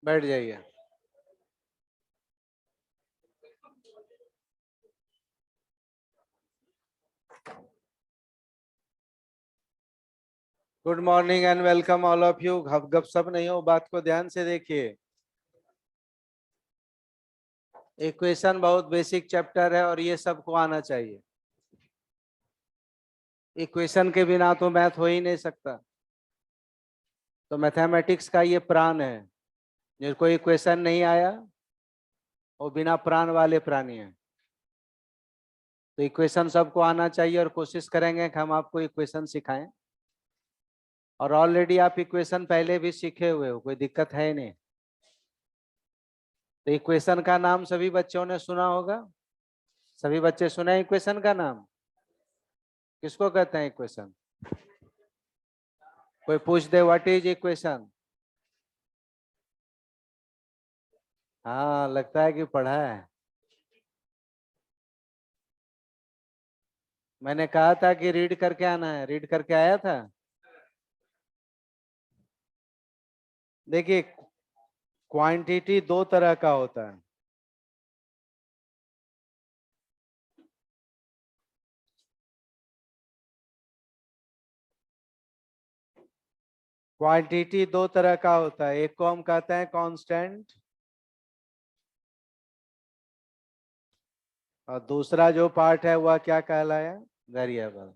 बैठ जाइए। Good morning and welcome all of you. गप गप सब नहीं हो, बात को ध्यान से देखिए। इक्वेशन बहुत बेसिक चैप्टर है और ये सबको आना चाहिए। इक्वेशन के बिना तो मैथ हो ही नहीं सकता। तो मैथमेटिक्स का ये प्राण है। जिनको इक्वेशन नहीं आया वो बिना प्राण वाले प्राणी है। तो इक्वेशन सबको आना चाहिए और कोशिश करेंगे कि हम आपको इक्वेशन सिखाएं। और ऑलरेडी आप इक्वेशन पहले भी सीखे हुए हो, कोई दिक्कत है ही नहीं। तो इक्वेशन का नाम सभी बच्चों ने सुना होगा। सभी बच्चे सुने इक्वेशन का नाम? किसको कहते हैं इक्वेशन? कोई पूछ दे व्हाट इज इक्वेशन। हाँ, लगता है कि पढ़ा है। मैंने कहा था कि रीड करके आना है, रीड करके आया था। देखिए, क्वांटिटी दो तरह का होता है। क्वांटिटी दो तरह का होता है, एक को हम कहते हैं कांस्टेंट और दूसरा जो पार्ट है वह क्या कहलाया? वेरिएबल।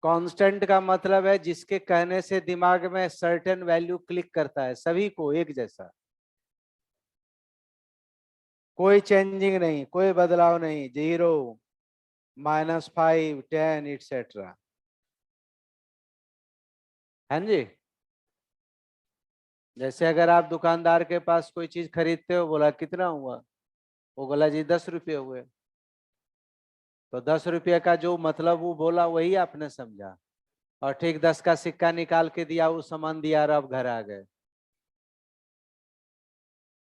कांस्टेंट का मतलब है जिसके कहने से दिमाग में सर्टेन वैल्यू क्लिक करता है, सभी को एक जैसा, कोई चेंजिंग नहीं, कोई बदलाव नहीं, 0, -5, 10 इट्सेट्रा। हाँ जी। जैसे अगर आप दुकानदार के पास कोई चीज खरीदते हो, बोला कितना हुआ, वो बोला जी 10 रुपये हुए। तो 10 रुपये का जो मतलब वो बोला वही आपने समझा, और ठीक 10 का सिक्का निकाल के दिया, वो सामान दिया और आप घर आ गए।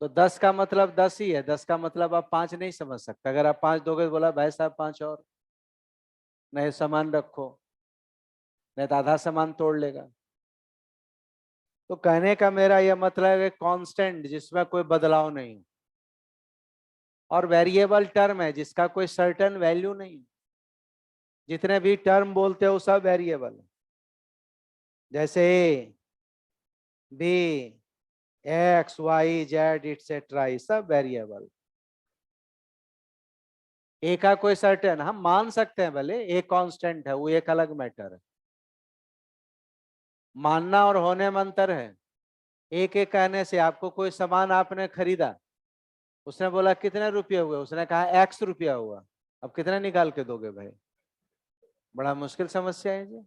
तो 10 का मतलब 10 ही है, 10 का मतलब आप 5 नहीं समझ सकते। अगर आप 5 दोगे तो बोला भाई साहब 5 और, नहीं सामान रखो, नहीं तो आधा सामान तोड़ लेगा। तो कहने का मेरा यह मतलब है कांस्टेंट जिसमें कोई बदलाव नहीं, और वेरिएबल टर्म है जिसका कोई सर्टेन वैल्यू नहीं। जितने भी टर्म बोलते हो सब वेरिएबल, जैसे A, B, X, Y, Z etcetera, ये सब वेरिएबल। ए का कोई सर्टेन, हम मान सकते हैं भले ए कांस्टेंट है, वो एक अलग मैटर है। मानना और होने में अंतर है। एक एक कहने से, आपको कोई सामान आपने खरीदा, उसने बोला कितने रुपये हुए, उसने कहा x रुपया हुआ, अब कितने निकाल के दोगे भाई? बड़ा मुश्किल समस्या है जी।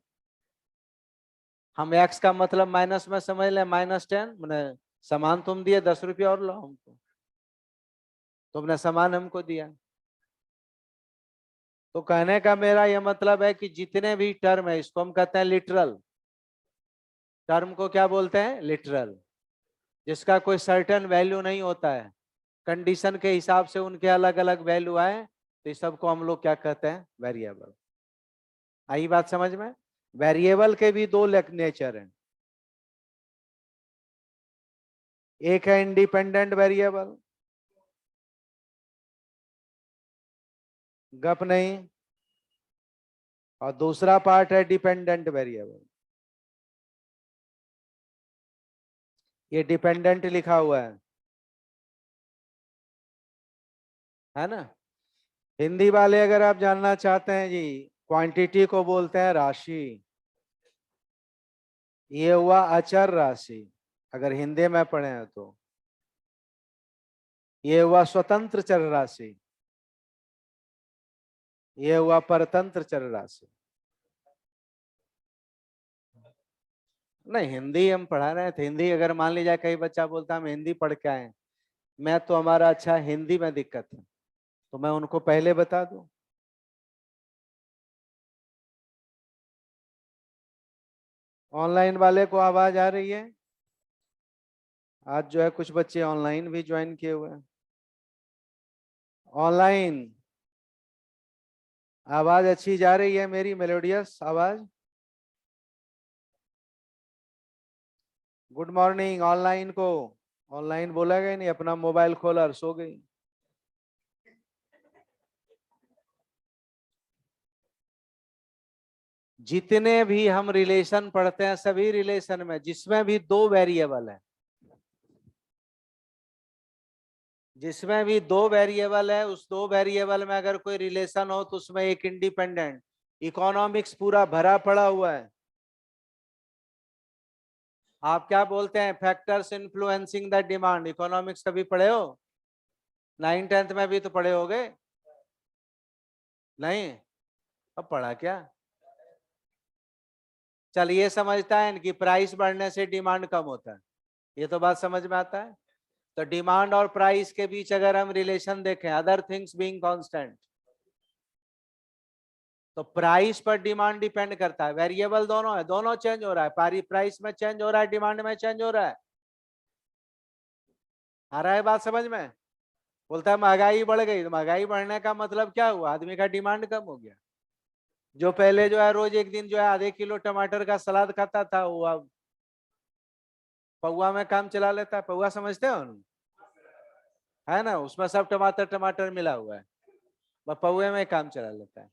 हम x का मतलब माइनस में समझ लें, -10, मैंने सामान तुम दिए 10 रुपया और लो हमको, तुमने सामान हमको दिया। तो कहने का मेरा यह मतलब है कि जितने भी टर्म है इसको हम कहते हैं लिटरल। टर्म को क्या बोलते हैं? लिटरल। जिसका कोई सर्टेन वैल्यू नहीं होता है, कंडीशन के हिसाब से उनके अलग अलग वैल्यू आए, तो इस सबको हम लोग क्या कहते हैं? वेरिएबल। आई बात समझ में? वेरिएबल के भी दो नेचर हैं। एक है इंडिपेंडेंट वेरिएबल, गप नहीं, और दूसरा पार्ट है डिपेंडेंट वेरिएबल। ये डिपेंडेंट लिखा हुआ है ना? हिंदी वाले अगर आप जानना चाहते हैं जी, क्वांटिटी को बोलते हैं राशि। ये हुआ अचर राशि, अगर हिंदी में पढ़े हैं तो। ये हुआ स्वतंत्र चर राशि, ये हुआ परतंत्र चर राशि। नहीं, हिंदी हम पढ़ा रहे थे। हिंदी अगर मान लीजिए कई बच्चा बोलता हम हिंदी पढ़ के आए, मैं तो हमारा अच्छा हिंदी में दिक्कत है, तो मैं उनको पहले बता दूं। ऑनलाइन वाले को आवाज आ रही है? आज जो है कुछ बच्चे ऑनलाइन भी ज्वाइन किए हुए हैं। ऑनलाइन आवाज अच्छी जा रही है मेरी, मेलोडियस आवाज? गुड मॉर्निंग ऑनलाइन को। ऑनलाइन बोला गया नहीं, अपना मोबाइल खोला और सो गई। जितने भी हम रिलेशन पढ़ते हैं सभी रिलेशन में जिसमें भी दो वेरिएबल है, जिसमें भी दो वेरिएबल है उस दो वेरिएबल में अगर कोई रिलेशन हो तो उसमें एक इंडिपेंडेंट। इकोनॉमिक्स पूरा भरा पड़ा हुआ है। आप क्या बोलते हैं, factors influencing the demand. Economics कभी पढ़े हो? 9th 10th में भी तो पढ़े होगे। नहीं? अब पढ़ा क्या? चल ये समझता है कि प्राइस बढ़ने से डिमांड कम होता है, ये तो बात समझ में आता है। तो डिमांड और प्राइस के बीच अगर हम रिलेशन देखें, अदर थिंग्स बीइंग कांस्टेंट, तो प्राइस पर डिमांड डिपेंड करता है। वेरिएबल दोनों है, दोनों चेंज हो रहा है, प्राइस में चेंज हो रहा है, डिमांड में चेंज हो रहा है। आ रहा है बात समझ में? बोलता है महंगाई बढ़ गई, तो महंगाई बढ़ने का मतलब क्या हुआ, आदमी का डिमांड कम हो गया। जो पहले जो है रोज एक दिन जो है आधे किलो टमाटर का सलाद खाता था, वो अब पौवा में काम चला लेता है। पौवा समझते हो? है ना, उसमें सब टमाटर टमाटर मिला हुआ है, बस पौवे में काम चला लेता है।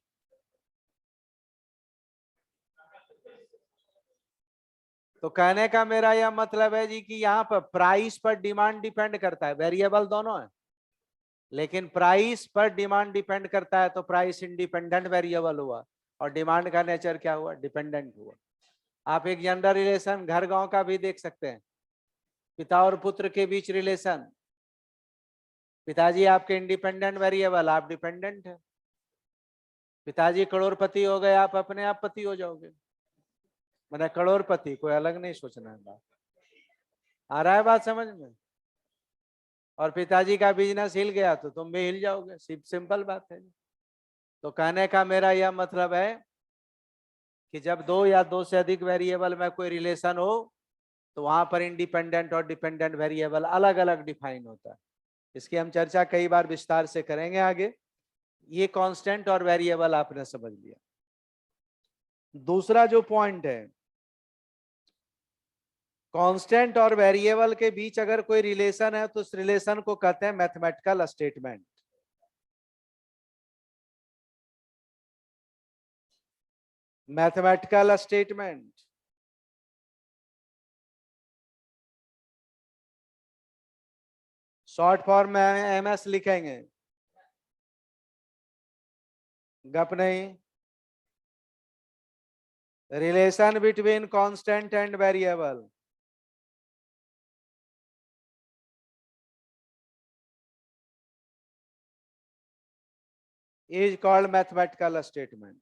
तो कहने का मेरा यह मतलब है जी कि यहाँ पर प्राइस पर डिमांड डिपेंड करता है, वेरिएबल दोनों है, लेकिन प्राइस पर डिमांड डिपेंड करता है, तो प्राइस इंडिपेंडेंट वेरिएबल हुआ और डिमांड का नेचर क्या हुआ, डिपेंडेंट हुआ। आप एक जेंडर रिलेशन घर गांव का भी देख सकते हैं, पिता और पुत्र के बीच रिलेशन। पिताजी आपके इंडिपेंडेंट वेरिएबल, आप डिपेंडेंट है। पिताजी करोड़पति हो गए, आप अपने आप पति हो जाओगे। मैंने करोड़पति, कोई अलग नहीं सोचना है। बात आ रहा है बात समझ में? और पिताजी का बिजनेस हिल गया तो तुम भी हिल जाओगे, सिंपल बात है। तो कहने का मेरा यह मतलब है कि जब दो या दो से अधिक वेरिएबल में कोई रिलेशन हो तो वहां पर इंडिपेंडेंट और डिपेंडेंट वेरिएबल अलग अलग डिफाइन होता है। इसकी हम चर्चा कई बार विस्तार से करेंगे आगे। ये कांस्टेंट और वेरिएबल आपने समझ लिया। दूसरा जो पॉइंट है, कांस्टेंट और वेरिएबल के बीच अगर कोई रिलेशन है तो उस रिलेशन को कहते हैं mathematical statement. Mathematical statement short form में एमएस लिखेंगे, गप नहीं। Relation between constant and variable is called mathematical statement.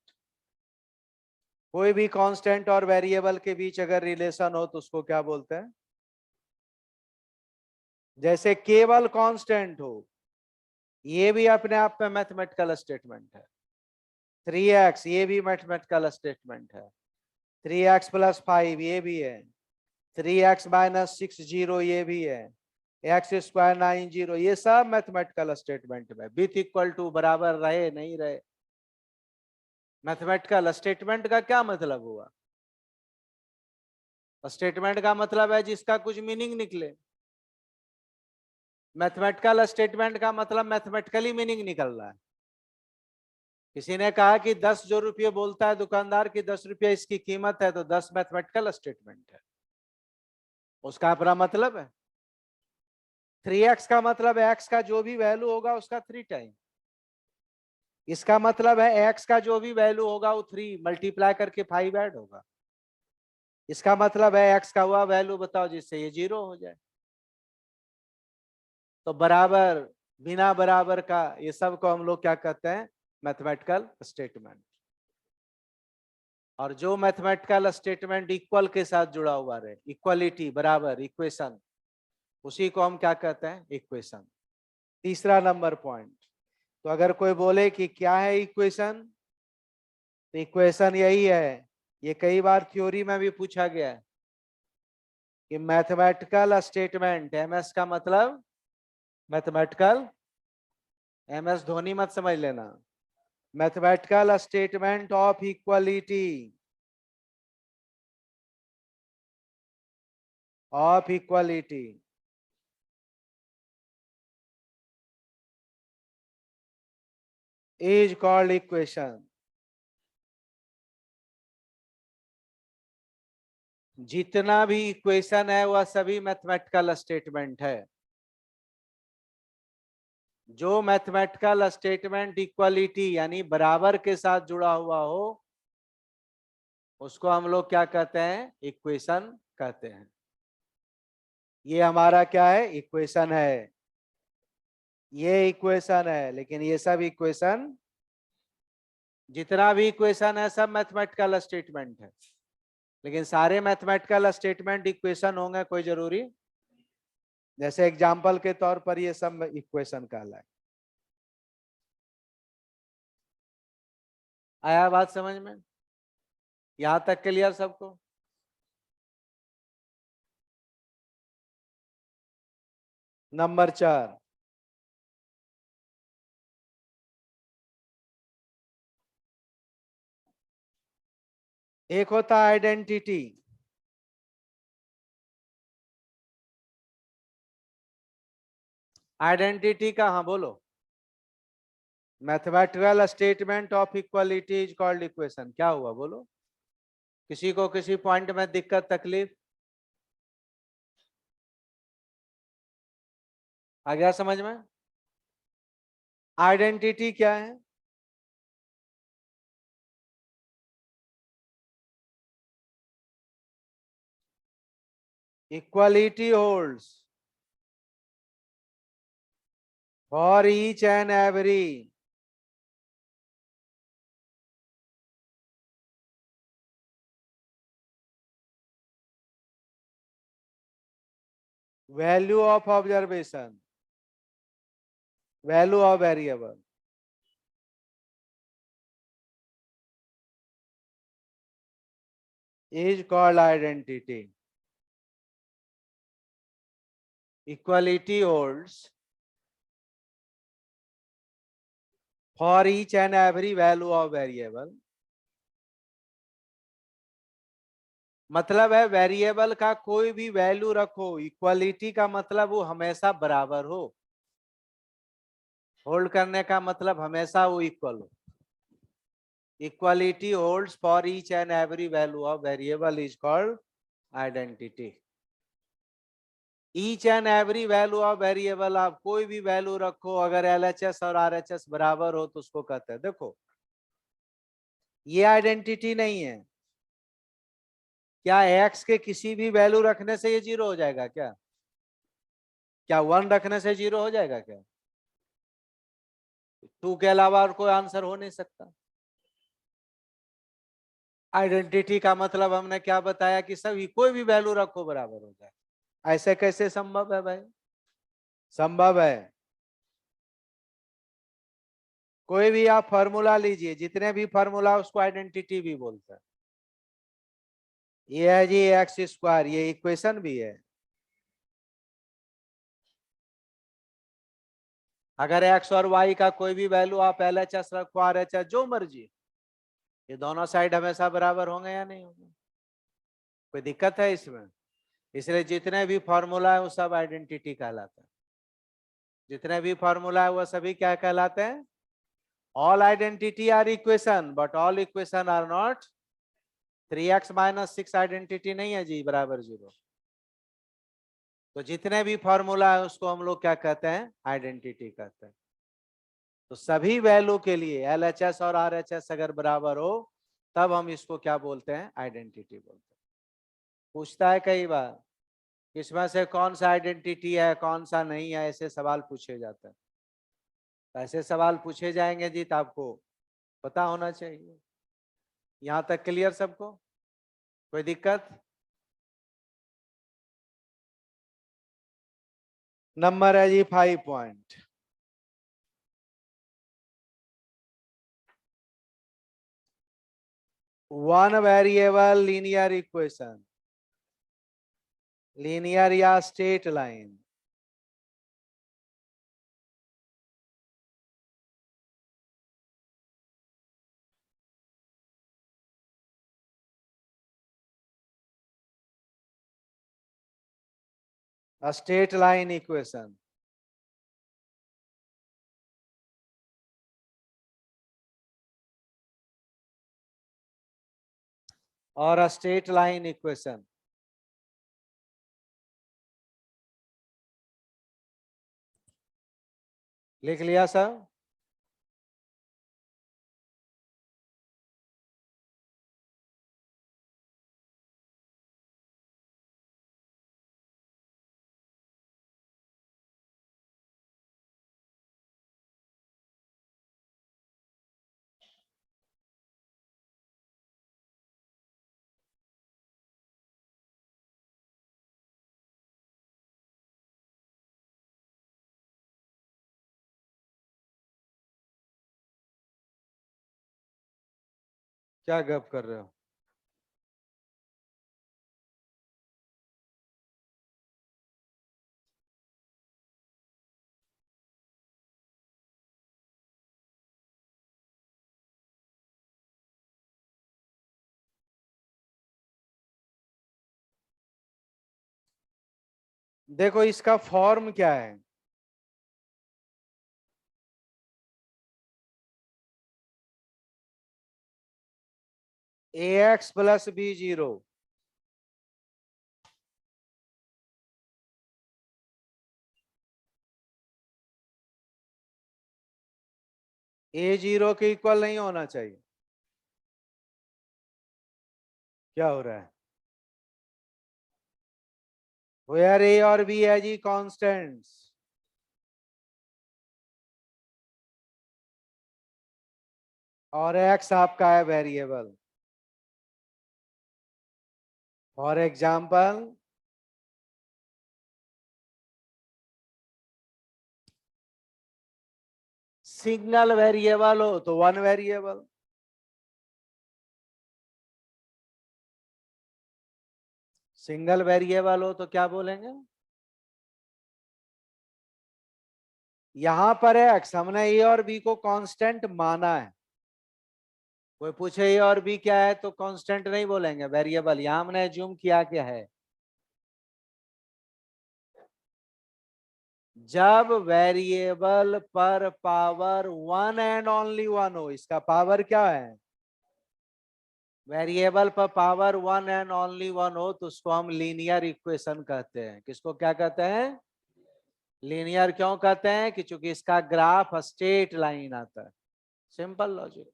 कोई भी कांस्टेंट और वेरिएबल के बीच अगर रिलेशन हो तो उसको क्या बोलते हैं? जैसे केवल कांस्टेंट हो, ये भी अपने आप में मैथमेटिकल स्टेटमेंट है। 3x ये भी मैथमेटिकल स्टेटमेंट है। 3x+5 ये भी है। 3x-6 ये भी है। x² 9 ये सब मैथमेटिकल स्टेटमेंट में विथ इक्वल टू बराबर रहे नहीं रहे। मैथमेटिकल स्टेटमेंट का क्या मतलब हुआ? स्टेटमेंट का मतलब है जिसका कुछ मीनिंग निकले। मैथमेटिकल स्टेटमेंट का मतलब मैथमेटिकली मीनिंग निकल रहा है। किसी ने कहा कि 10 जो रुपये बोलता है दुकानदार की 10 रुपये इसकी कीमत है, तो 10 मैथमेटिकल स्टेटमेंट है, उसका अपना मतलब है। 3x का मतलब x का जो भी वैल्यू होगा उसका 3 टाइम। इसका मतलब है x का जो भी वैल्यू होगा वो 3 मल्टीप्लाई करके 5 ऐड होगा। इसका मतलब है x का हुआ वैल्यू बताओ जिससे ये 0 हो जाए। तो बराबर, बिना बराबर का, ये सब को हम लोग क्या कहते हैं? Mathematical statement. और जो मैथमेटिकल स्टेटमेंट इक्वल के साथ जुड़ा हुआ रहे, इक्वलिटी, बराबर, इक्वेशन, उसी को हम क्या कहते हैं? इक्वेशन। तीसरा नंबर पॉइंट, तो अगर कोई बोले कि क्या है इक्वेशन, तो इक्वेशन यही है, ये कई बार थ्योरी में भी पूछा गया है कि मैथमेटिकल स्टेटमेंट, एमएस का मतलब मैथमेटिकल, एमएस धोनी मत समझ लेना, mathematical statement of equality of equality is called equation. जितना भी इक्वेशन है वह सभी मैथमेटिकल स्टेटमेंट है। जो मैथमेटिकल स्टेटमेंट इक्वालिटी यानी बराबर के साथ जुड़ा हुआ हो उसको हम लोग क्या कहते हैं? इक्वेशन कहते हैं। ये हमारा क्या है? इक्वेशन है। ये इक्वेशन है, लेकिन ये सब इक्वेशन, जितना भी इक्वेशन है सब मैथमेटिकल स्टेटमेंट है। लेकिन सारे मैथमेटिकल स्टेटमेंट इक्वेशन होंगे कोई जरूरी? जैसे एग्जांपल के तौर पर ये सब इक्वेशन कहलाए। आया बात समझ में? यहां तक क्लियर सबको? नंबर 4, एक होता है आइडेंटिटी। आइडेंटिटी का हाँ बोलो। Mathematical statement of equality is called equation. क्या हुआ बोलो? किसी को किसी पॉइंट में दिक्कत तकलीफ आ गया समझ में? आइडेंटिटी क्या है? Equality holds for each and every value of observation, value of variable. Is called identity. Equality holds for each and every value of variable. मतलब है वेरिएबल का कोई भी वैल्यू रखो, इक्वालिटी का मतलब वो हमेशा बराबर हो। होल्ड करने का मतलब हमेशा वो इक्वल हो। Equality holds for each and every value of variable is called identity. Each and every value of variable, आप कोई भी वैल्यू रखो, अगर एलएचएस और आरएचएस बराबर हो तो उसको कहते हैं। देखो ये आइडेंटिटी नहीं है। क्या एक्स के किसी भी वैल्यू रखने से ये जीरो हो जाएगा क्या? क्या 1 रखने से जीरो हो जाएगा क्या? 2 के अलावा और कोई आंसर हो नहीं सकता। आइडेंटिटी का मतलब हमने क्या बताया कि सभी कोई भी वैल्यू रखो बराबर हो जाए। ऐसे कैसे संभव है भाई? संभव है। कोई भी आप फॉर्मूला लीजिए, जितने भी फॉर्मूला उसको आइडेंटिटी भी बोलते हैं। ये है जी एक्स स्क्वायर, ये इक्वेशन भी है। अगर एक्स और वाई का कोई भी वैल्यू आप एलएचएस रखो, आरएचएस, जो मर्जी, ये दोनों साइड हमेशा बराबर होंगे या नहीं होंगे? कोई दिक्कत है इसमें? इसलिए जितने भी फॉर्मूला है वो सब आइडेंटिटी कहलाते हैं। जितने भी फॉर्मूला है वो सभी क्या कहलाते हैं? All identity are equation, but all equation are not 3x - 6 identity नहीं है जी बराबर 0। तो जितने भी फॉर्मूला है उसको हम लोग क्या कहते हैं? आइडेंटिटी कहते हैं। तो सभी वैल्यू के लिए एलएचएस और आरएचएस अगर बराबर हो तब हम इसको क्या बोलते हैं? आइडेंटिटी बोलते हैं। पूछता है कई बार इसमें से कौन सा आइडेंटिटी है कौन सा नहीं है, ऐसे सवाल पूछे जाते हैं। ऐसे सवाल पूछे जाएंगे जी तो आपको पता होना चाहिए। यहाँ तक क्लियर सबको? कोई दिक्कत? नंबर है जी 5 point. One variable linear equation, linear या straight line, A straight line equation. Or a straight line equation. लिख लिया सब? क्या गप कर रहे हो? देखो इसका फॉर्म क्या है? ax प्लस b0 a0 के इक्वल नहीं होना चाहिए। क्या हो रहा है? वेयर a और b है जी कांस्टेंट्स, और x आपका है variable. For example single variable हो तो वन वेरिएबल, सिंगल वेरिएबल हो तो क्या बोलेंगे? यहां पर है x, हमने a और b को कांस्टेंट माना है। कोई पूछे a और b क्या है तो कांस्टेंट नहीं बोलेंगे, वेरिएबल। यहां हमने एज्यूम किया क्या है? जब वेरिएबल पर power one and only one हो, इसका पावर क्या है? वेरिएबल पर power one and only one हो तो उसको हम लीनियर इक्वेशन कहते हैं। किसको क्या कहते हैं? लीनियर क्यों कहते हैं? कि चूंकि इसका ग्राफ स्ट्रेट लाइन आता है। सिंपल लॉजिक,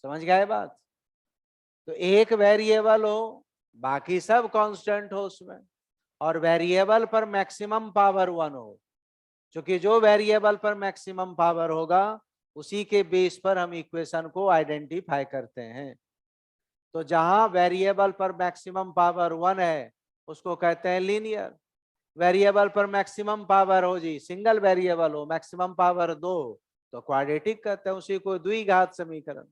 समझ गए बात? तो एक वेरिएबल हो, बाकी सब कांस्टेंट हो उसमें, और वेरिएबल पर मैक्सिमम पावर वन हो। क्योंकि जो वेरिएबल पर मैक्सिमम पावर होगा उसी के बेस पर हम इक्वेशन को आइडेंटिफाई करते हैं। तो जहां वेरिएबल पर मैक्सिमम पावर वन है उसको कहते हैं लीनियर। वेरिएबल पर मैक्सिमम पावर हो जी, सिंगल वेरिएबल हो, मैक्सिमम पावर दो तो क्वाड्रेटिक कहते हैं उसी को, द्विघात समीकरण।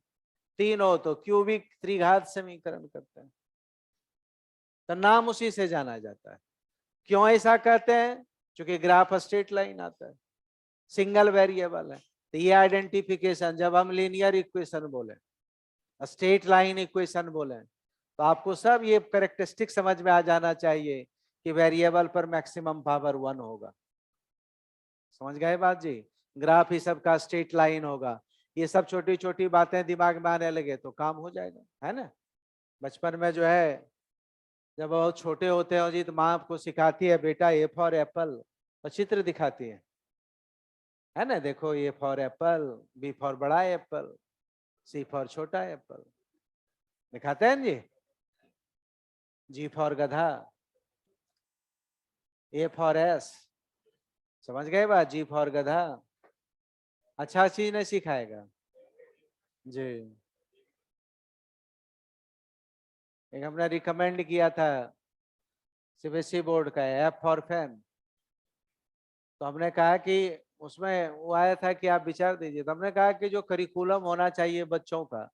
तीन हो तो क्यूबिक त्रिघात समीकरण करते हैं। तो नाम उसी से जाना जाता है। क्यों ऐसा कहते हैं? क्योंकि ग्राफ स्ट्रेट लाइन आता है, सिंगल वेरिएबल है। तो ये आइडेंटिफिकेशन, जब हम लीनियर इक्वेशन बोले, स्ट्रेट लाइन इक्वेशन बोले, तो आपको सब ये कैरेक्टरिस्टिक समझ में आ जाना चाहिए कि वेरिएबल पर मैक्सिमम पावर वन होगा। समझ गए बात जी? ग्राफ ही सबका स्ट्रेट लाइन होगा। ये सब छोटी छोटी बातें दिमाग में आने लगे तो काम हो जाएगा, है ना? बचपन में जो है, जब बहुत छोटे होते हो जी तो माँ आपको सिखाती है, बेटा ए फॉर एप्पल, और चित्र दिखाती है ना? देखो A for apple, B for बड़ा एप्पल, सी फॉर छोटा एप्पल, दिखाते हैं जी। जी फॉर गधा, ए फॉर एस, समझ गए बात? जी फॉर गधा। अच्छा चीज नहीं सिखाएगा जी। एक हमने रिकमेंड किया था सीबीएसई बोर्ड का, ऐप फॉर फैन। तो हमने कहा कि उसमें वो आया था कि आप विचार दीजिए, तो हमने कहा कि जो करिकुलम होना चाहिए बच्चों का,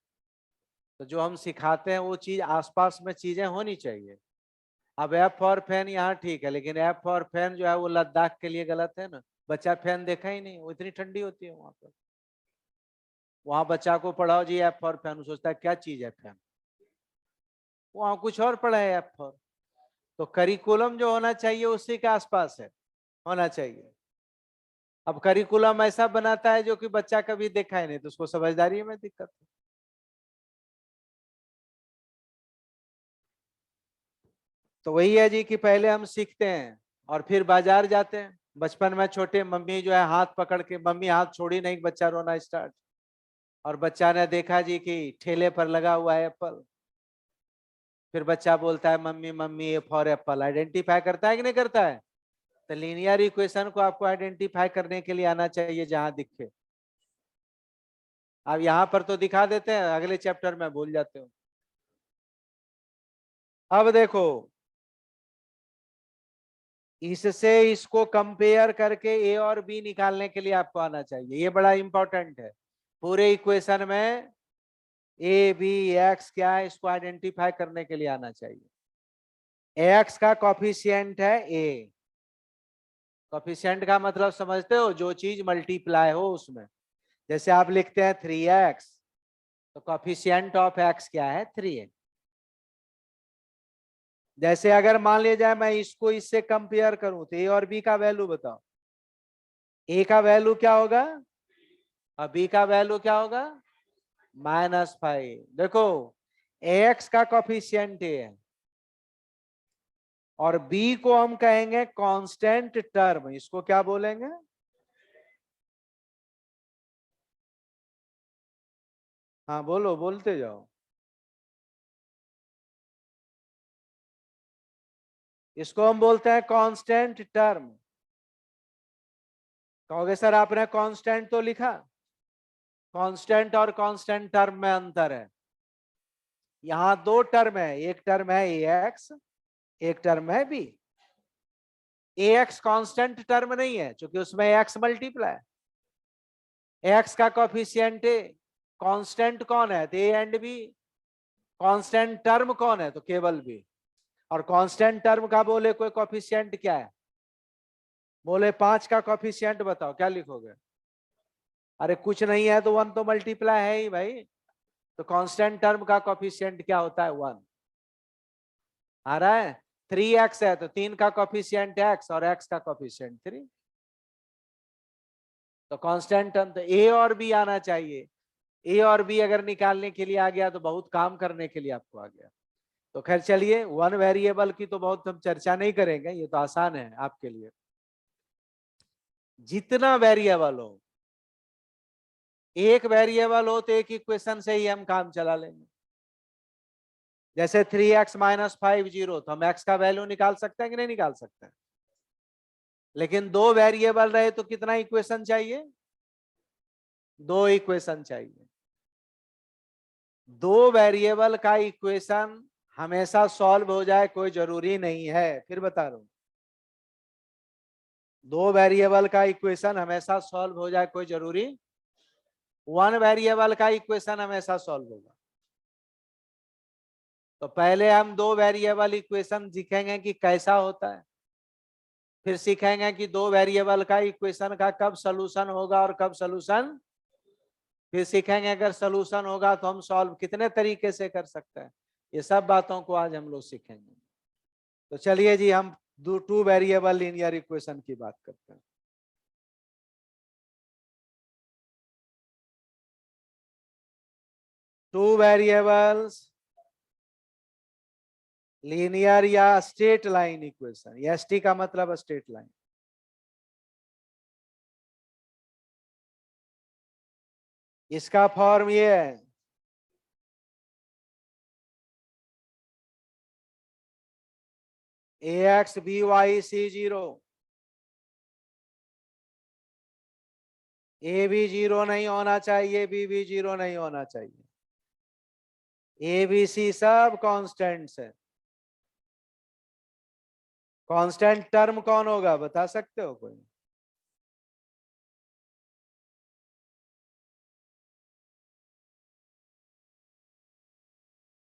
तो जो हम सिखाते हैं वो चीज आसपास में चीजें होनी चाहिए। अब ऐप फॉर फैन यहाँ ठीक है, लेकिन ऐप फॉर फैन जो है वो लद्दाख के लिए गलत है ना। बच्चा फैन देखा ही नहीं, वो इतनी ठंडी होती है वहां पर। वहां बच्चा को पढ़ाओ जी ऐप फॉर फैन, सोचता है क्या चीज है फैन, वहां कुछ और पढ़ा है ऐप फॉर। तो करिकुलम जो होना चाहिए उसी के आसपास है, होना चाहिए। अब करिकुलम ऐसा बनाता है जो कि बच्चा कभी देखा ही नहीं, तो उसको समझदारी में दिक्कत है। तो वही है जी कि पहले हम सीखते हैं और फिर बाजार जाते हैं। बचपन में छोटे मम्मी जो है हाथ पकड़ के, मम्मी हाथ छोड़ी नहीं, बच्चा रोना स्टार्ट, और बच्चा ने देखा जी कि ठेले पर लगा हुआ है एप्पल। फिर बच्चा बोलता है mummy mummy A for Apple. Identify करता है कि नहीं करता है? तो लीनियर इक्वेशन को आपको आइडेंटिफाई करने के लिए आना चाहिए जहां दिखे। अब यहाँ पर तो दिखा देते हैं, अगले चैप्टर में भूल जाते हो। अब देखो, इससे इसको कंपेयर करके ए और बी निकालने के लिए आपको आना चाहिए, ये बड़ा इंपॉर्टेंट है। पूरे इक्वेशन में ए बी एक्स क्या है, इसको आइडेंटिफाई करने के लिए आना चाहिए। एक्स का कॉफिशिएंट है ए। कॉफिशिएंट का मतलब समझते हो? जो चीज मल्टीप्लाई हो उसमें। जैसे आप लिखते हैं 3x, तो कॉफिशिएंट ऑफ एक्स क्या है? 3x। जैसे अगर मान लिया जाए मैं इसको इससे कंपेयर करूं, तो ए और बी का वैल्यू बताओ। ए का वैल्यू क्या होगा और बी का वैल्यू क्या होगा? -5। देखो, एक्स का कॉफिशिएंट ए है और बी को हम कहेंगे कांस्टेंट टर्म। इसको क्या बोलेंगे? हाँ बोलो, बोलते जाओ। इसको हम बोलते हैं कांस्टेंट टर्म। कहोगे सर आपने कांस्टेंट तो लिखा। कांस्टेंट और कांस्टेंट टर्म में अंतर है। यहां दो टर्म है, एक टर्म है ए एक्स, एक टर्म है B. A X constant term नहीं है क्योंकि उसमें एक्स मल्टीप्लाई। एक्स का कॉफिशिएंट ए, कांस्टेंट कौन है? तो A and B. Constant term कौन है? तो केवल बी। और कांस्टेंट टर्म का बोले कोई कॉफिशिएंट क्या है? बोले 5 का कॉफिशिएंट बताओ, क्या लिखोगे? अरे कुछ नहीं है तो 1 तो मल्टीप्लाई है ही भाई। तो कांस्टेंट टर्म का कॉफिशिएंट क्या होता है? 1 आ रहा है। 3x है तो 3 का कॉफिशिएंट x और x का कॉफिशिएंट 3। तो कांस्टेंट टर्म तो a और b आना चाहिए। a और b अगर निकालने के लिए आ गया तो बहुत काम करने के लिए आपको आ गया। तो खैर चलिए, वन वेरिएबल की तो बहुत हम चर्चा नहीं करेंगे, ये तो आसान है आपके लिए। जितना वेरिएबल हो, एक वेरिएबल हो तो एक इक्वेशन से ही हम काम चला लेंगे। जैसे 3x-5 तो हम x का वैल्यू निकाल सकते हैं कि नहीं निकाल सकते हैं? लेकिन दो वेरिएबल रहे तो कितना इक्वेशन चाहिए? दो इक्वेशन चाहिए। दो वेरिएबल का इक्वेशन हमेशा सॉल्व हो जाए कोई जरूरी नहीं है, फिर बता रहा हूं। दो वेरिएबल का इक्वेशन हमेशा सॉल्व हो जाए कोई जरूरी, वन वेरिएबल का इक्वेशन हमेशा सॉल्व होगा। तो पहले हम दो वेरिएबल इक्वेशन सीखेंगे कि कैसा होता है, फिर सीखेंगे कि दो वेरिएबल का इक्वेशन का कब सलूशन होगा और कब सलूशन, फिर सीखेंगे अगर सलूशन होगा तो हम सॉल्व कितने तरीके से कर सकते हैं। ये सब बातों को आज हम लोग सीखेंगे। तो चलिए जी, हम टू वेरिएबल लीनियर इक्वेशन की बात करते हैं। टू वेरिएबल्स लीनियर या स्ट्रेट लाइन इक्वेशन, एसटी का मतलब स्ट्रेट लाइन। इसका फॉर्म ये है, A X B Y C 0। ए भी 0 नहीं होना चाहिए, बी भी 0 नहीं होना चाहिए। ए बी सी सब कांस्टेंट्स है। कांस्टेंट टर्म कौन होगा बता सकते हो कोई?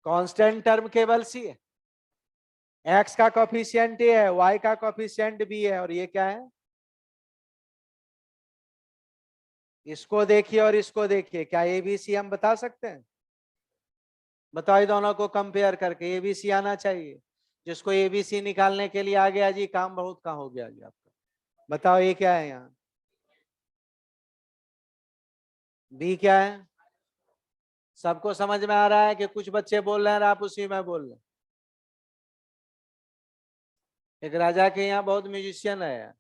कांस्टेंट टर्म केवल सी है। एक्स का कॉफिशिएंट ए है, वाई का कॉफिशिएंट बी है, और ये क्या है? इसको देखिए और इसको देखिए, क्या एबीसी हम बता सकते हैं? बताओ, दोनों को कंपेयर करके एबीसी आना चाहिए। जिसको एबीसी निकालने के लिए आ गया जी, काम बहुत कहाँ हो गया जी आपका। बताओ ये क्या है, यहाँ बी क्या है? सबको समझ में आ रहा है कि कुछ बच्चे बोल रहे हैं और आप उसी में बोल रहे हैं? एक राजा के यहाँ बहुत म्यूजिशियन है,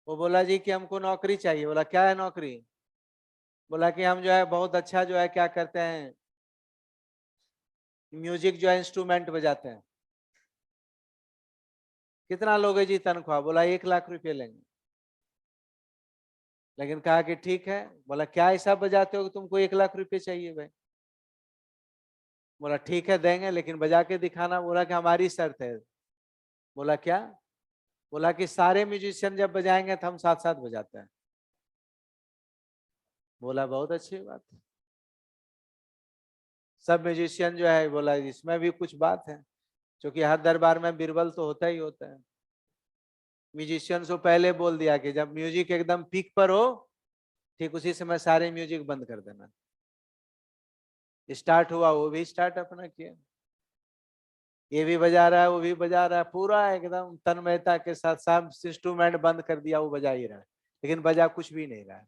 वो बोला जी कि हमको नौकरी चाहिए। बोला क्या है नौकरी? बोला कि हम जो है बहुत अच्छा जो है क्या करते हैं, म्यूजिक जो है इंस्ट्रूमेंट बजाते हैं। कितना लोगे जी तनख्वाह? बोला 1 लाख रुपए लेंगे। लेकिन कहा कि ठीक है। बोला क्या ऐसा बजाते हो कि तुमको 1 लाख रुपए चाहिए भाई? बोला ठीक है देंगे, लेकिन बजा के दिखाना। बोला कि हमारी शर्त है। बोला क्या? बोला कि सारे म्यूजिशियन जब बजाएंगे तो हम साथ साथ बजाते हैं। बोला बहुत अच्छी बात है। सब म्यूजिशियन जो है, बोला इसमें भी कुछ बात है, क्योंकि हर दरबार में बीरबल तो होता ही होता है। म्यूजिशियन को पहले बोल दिया कि जब म्यूजिक एकदम पीक पर हो, ठीक उसी समय सारे म्यूजिक बंद कर देना। स्टार्ट हुआ, वो भी स्टार्ट अपना किया, ये भी बजा रहा है वो भी बजा रहा है, पूरा एकदम तन्मयता के साथ सब इंस्ट्रूमेंट बंद कर दिया, वो बजा ही रहा है, लेकिन बजा कुछ भी नहीं रहा है।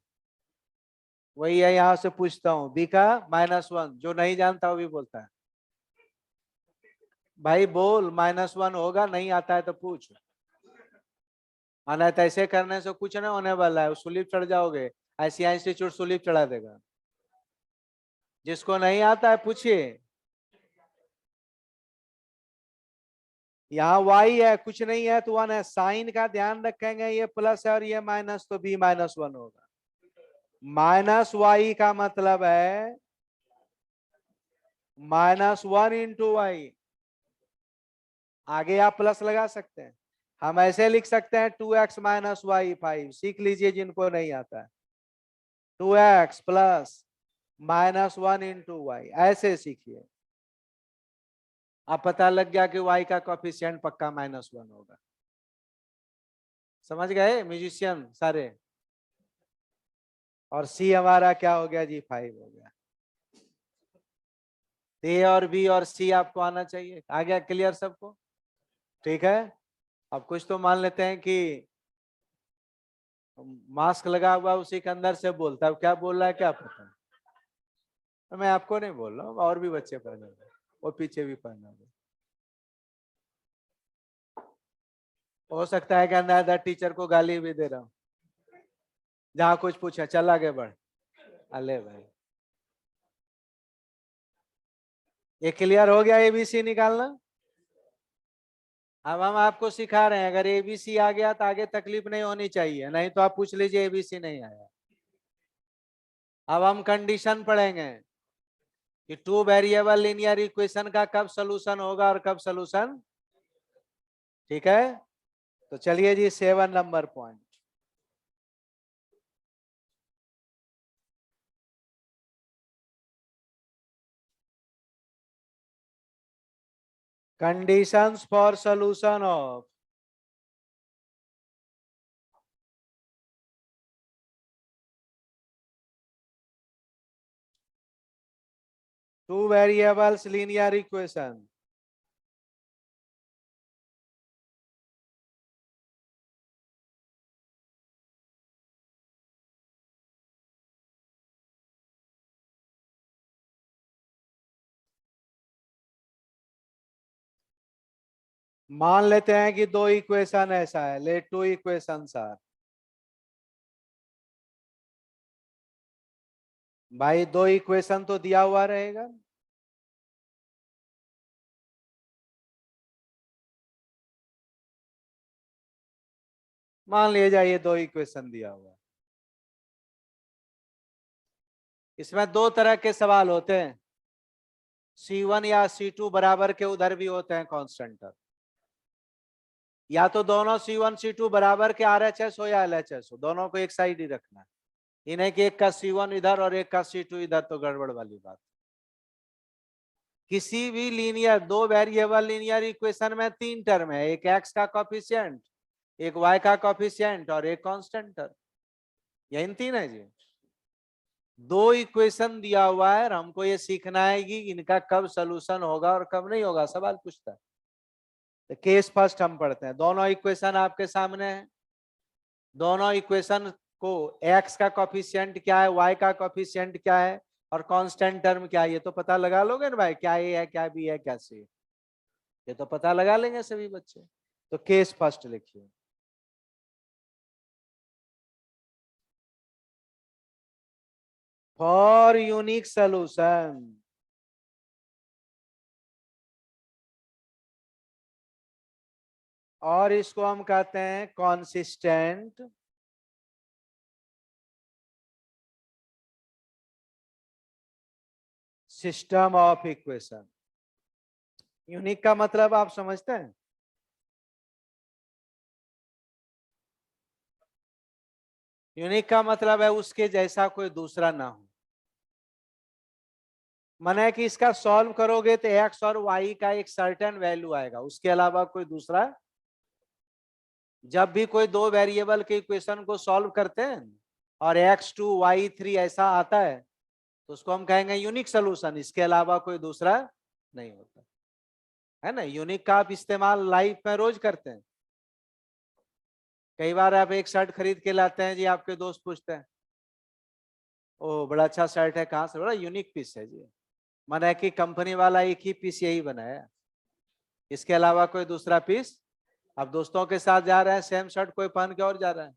वही है, यहाँ से पूछता हूँ बी का -1, जो नहीं जानता वो भी बोलता है। भाई बोल, -1 होगा, नहीं आता है तो पूछ। आना तो ऐसे करने से कुछ नहीं होने वाला है, सुलीप चढ़ जाओगे। आईसीआई इंस्टीट्यूट सुलीप चढ़ा देगा। जिसको नहीं आता है पूछिए। यहाँ वाई है, कुछ नहीं है तो 1 है। साइन का ध्यान रखेंगे, ये प्लस है और ये माइनस, तो बी -1 होगा। -y का मतलब है -1 इंटू वाई। आगे आप प्लस लगा सकते हैं, हम ऐसे लिख सकते हैं 2x - y5। सीख लीजिए जिनको नहीं आता है। 2x प्लस -1 इंटू वाई, ऐसे सीखिए। अब पता लग गया कि y का कोफिशिएंट पक्का -1 होगा। समझ गए म्यूजिशियन सारे? और सी हमारा क्या हो गया जी? 5 हो गया। ए और बी और सी आपको आना चाहिए। आ गया क्लियर सबको? ठीक है। अब कुछ तो मान लेते हैं कि मास्क लगा हुआ उसी के अंदर से बोलता है, क्या बोल रहा है क्या पता है? तो मैं आपको नहीं बोल रहा हूँ, और भी बच्चे पढ़ने होंगे, वो पीछे भी पढ़ना होगा। हो सकता है कि अंदर अंदर टीचर को गाली भी दे रहा हूँ। जहाँ कुछ पूछा चल आगे बढ़। अले भाई, ये क्लियर हो गया एबीसी निकालना? अब हम आपको सिखा रहे हैं, अगर एबीसी आ गया तो आगे तकलीफ नहीं होनी चाहिए, नहीं तो आप पूछ लीजिए एबीसी नहीं आया। अब हम कंडीशन पढ़ेंगे कि 2 वेरिएबल लीनियर इक्वेशन का कब सोल्यूशन होगा और कब सोल्यूशन। ठीक है, तो चलिए जी 7 number point. Conditions for solution of two variables linear equation. मान लेते हैं कि दो इक्वेशन ऐसा है, लेट 2 इक्वेशंस आर। भाई दो इक्वेशन तो दिया हुआ रहेगा। मान लिया जाए ये दो इक्वेशन दिया हुआ है। इसमें दो तरह के सवाल होते हैं, C1 या C2 बराबर के उधर भी होते हैं कांस्टेंट। या तो दोनों C1 C2 बराबर के RHS हो या LHS हो, दोनों को एक साइड ही रखना है। ये नहीं कि एक का C1 इधर और एक का C2 इधर, तो गड़बड़ वाली बात। किसी भी लीनियर दो वेरिएबल लीनियर इक्वेशन में 3 टर्म है, एक x का कोफिशिएंट, एक y का कोफिशिएंट और एक कांस्टेंट। यही 3 है जी। दो इक्वेशन दिया हुआ है और हमको ये सीखना है कि इनका कब सोल्यूशन होगा और कब नहीं होगा, सवाल पूछता है। तो केस फर्स्ट हम पढ़ते हैं। दोनों इक्वेशन आपके सामने है। दोनों इक्वेशन को x का कोफिशिएंट क्या है, y का कोफिशिएंट क्या है और कांस्टेंट टर्म क्या है, ये तो पता लगा लोगे ना भाई, क्या ए है क्या बी है क्या सी है, ये तो पता लगा लेंगे सभी बच्चे। तो केस फर्स्ट लिखिए। फॉर यूनिक सोल्यूशन और इसको हम कहते हैं consistent system of equation. Unique का मतलब आप समझते हैं? यूनिक का मतलब है उसके जैसा कोई दूसरा ना हो। माने कि इसका सॉल्व करोगे तो एक्स और वाई का एक सर्टेन वैल्यू आएगा, उसके अलावा कोई दूसरा। जब भी कोई दो वेरिएबल के इक्वेशन को सॉल्व करते हैं और x2 y3 ऐसा आता है तो उसको हम कहेंगे यूनिक सोल्यूशन, इसके अलावा कोई दूसरा नहीं होता है ना। यूनिक का आप इस्तेमाल लाइफ में रोज करते हैं। कई बार आप एक शर्ट खरीद के लाते हैं जी, आपके दोस्त पूछते हैं ओ बड़ा अच्छा शर्ट है, कहाँ से, बड़ा यूनिक पीस है जी। माना कि कंपनी वाला एक ही पीस यही बनाया, इसके अलावा कोई दूसरा पीस। अब दोस्तों के साथ जा रहे हैं, सेम शर्ट कोई पहन के और जा रहा है,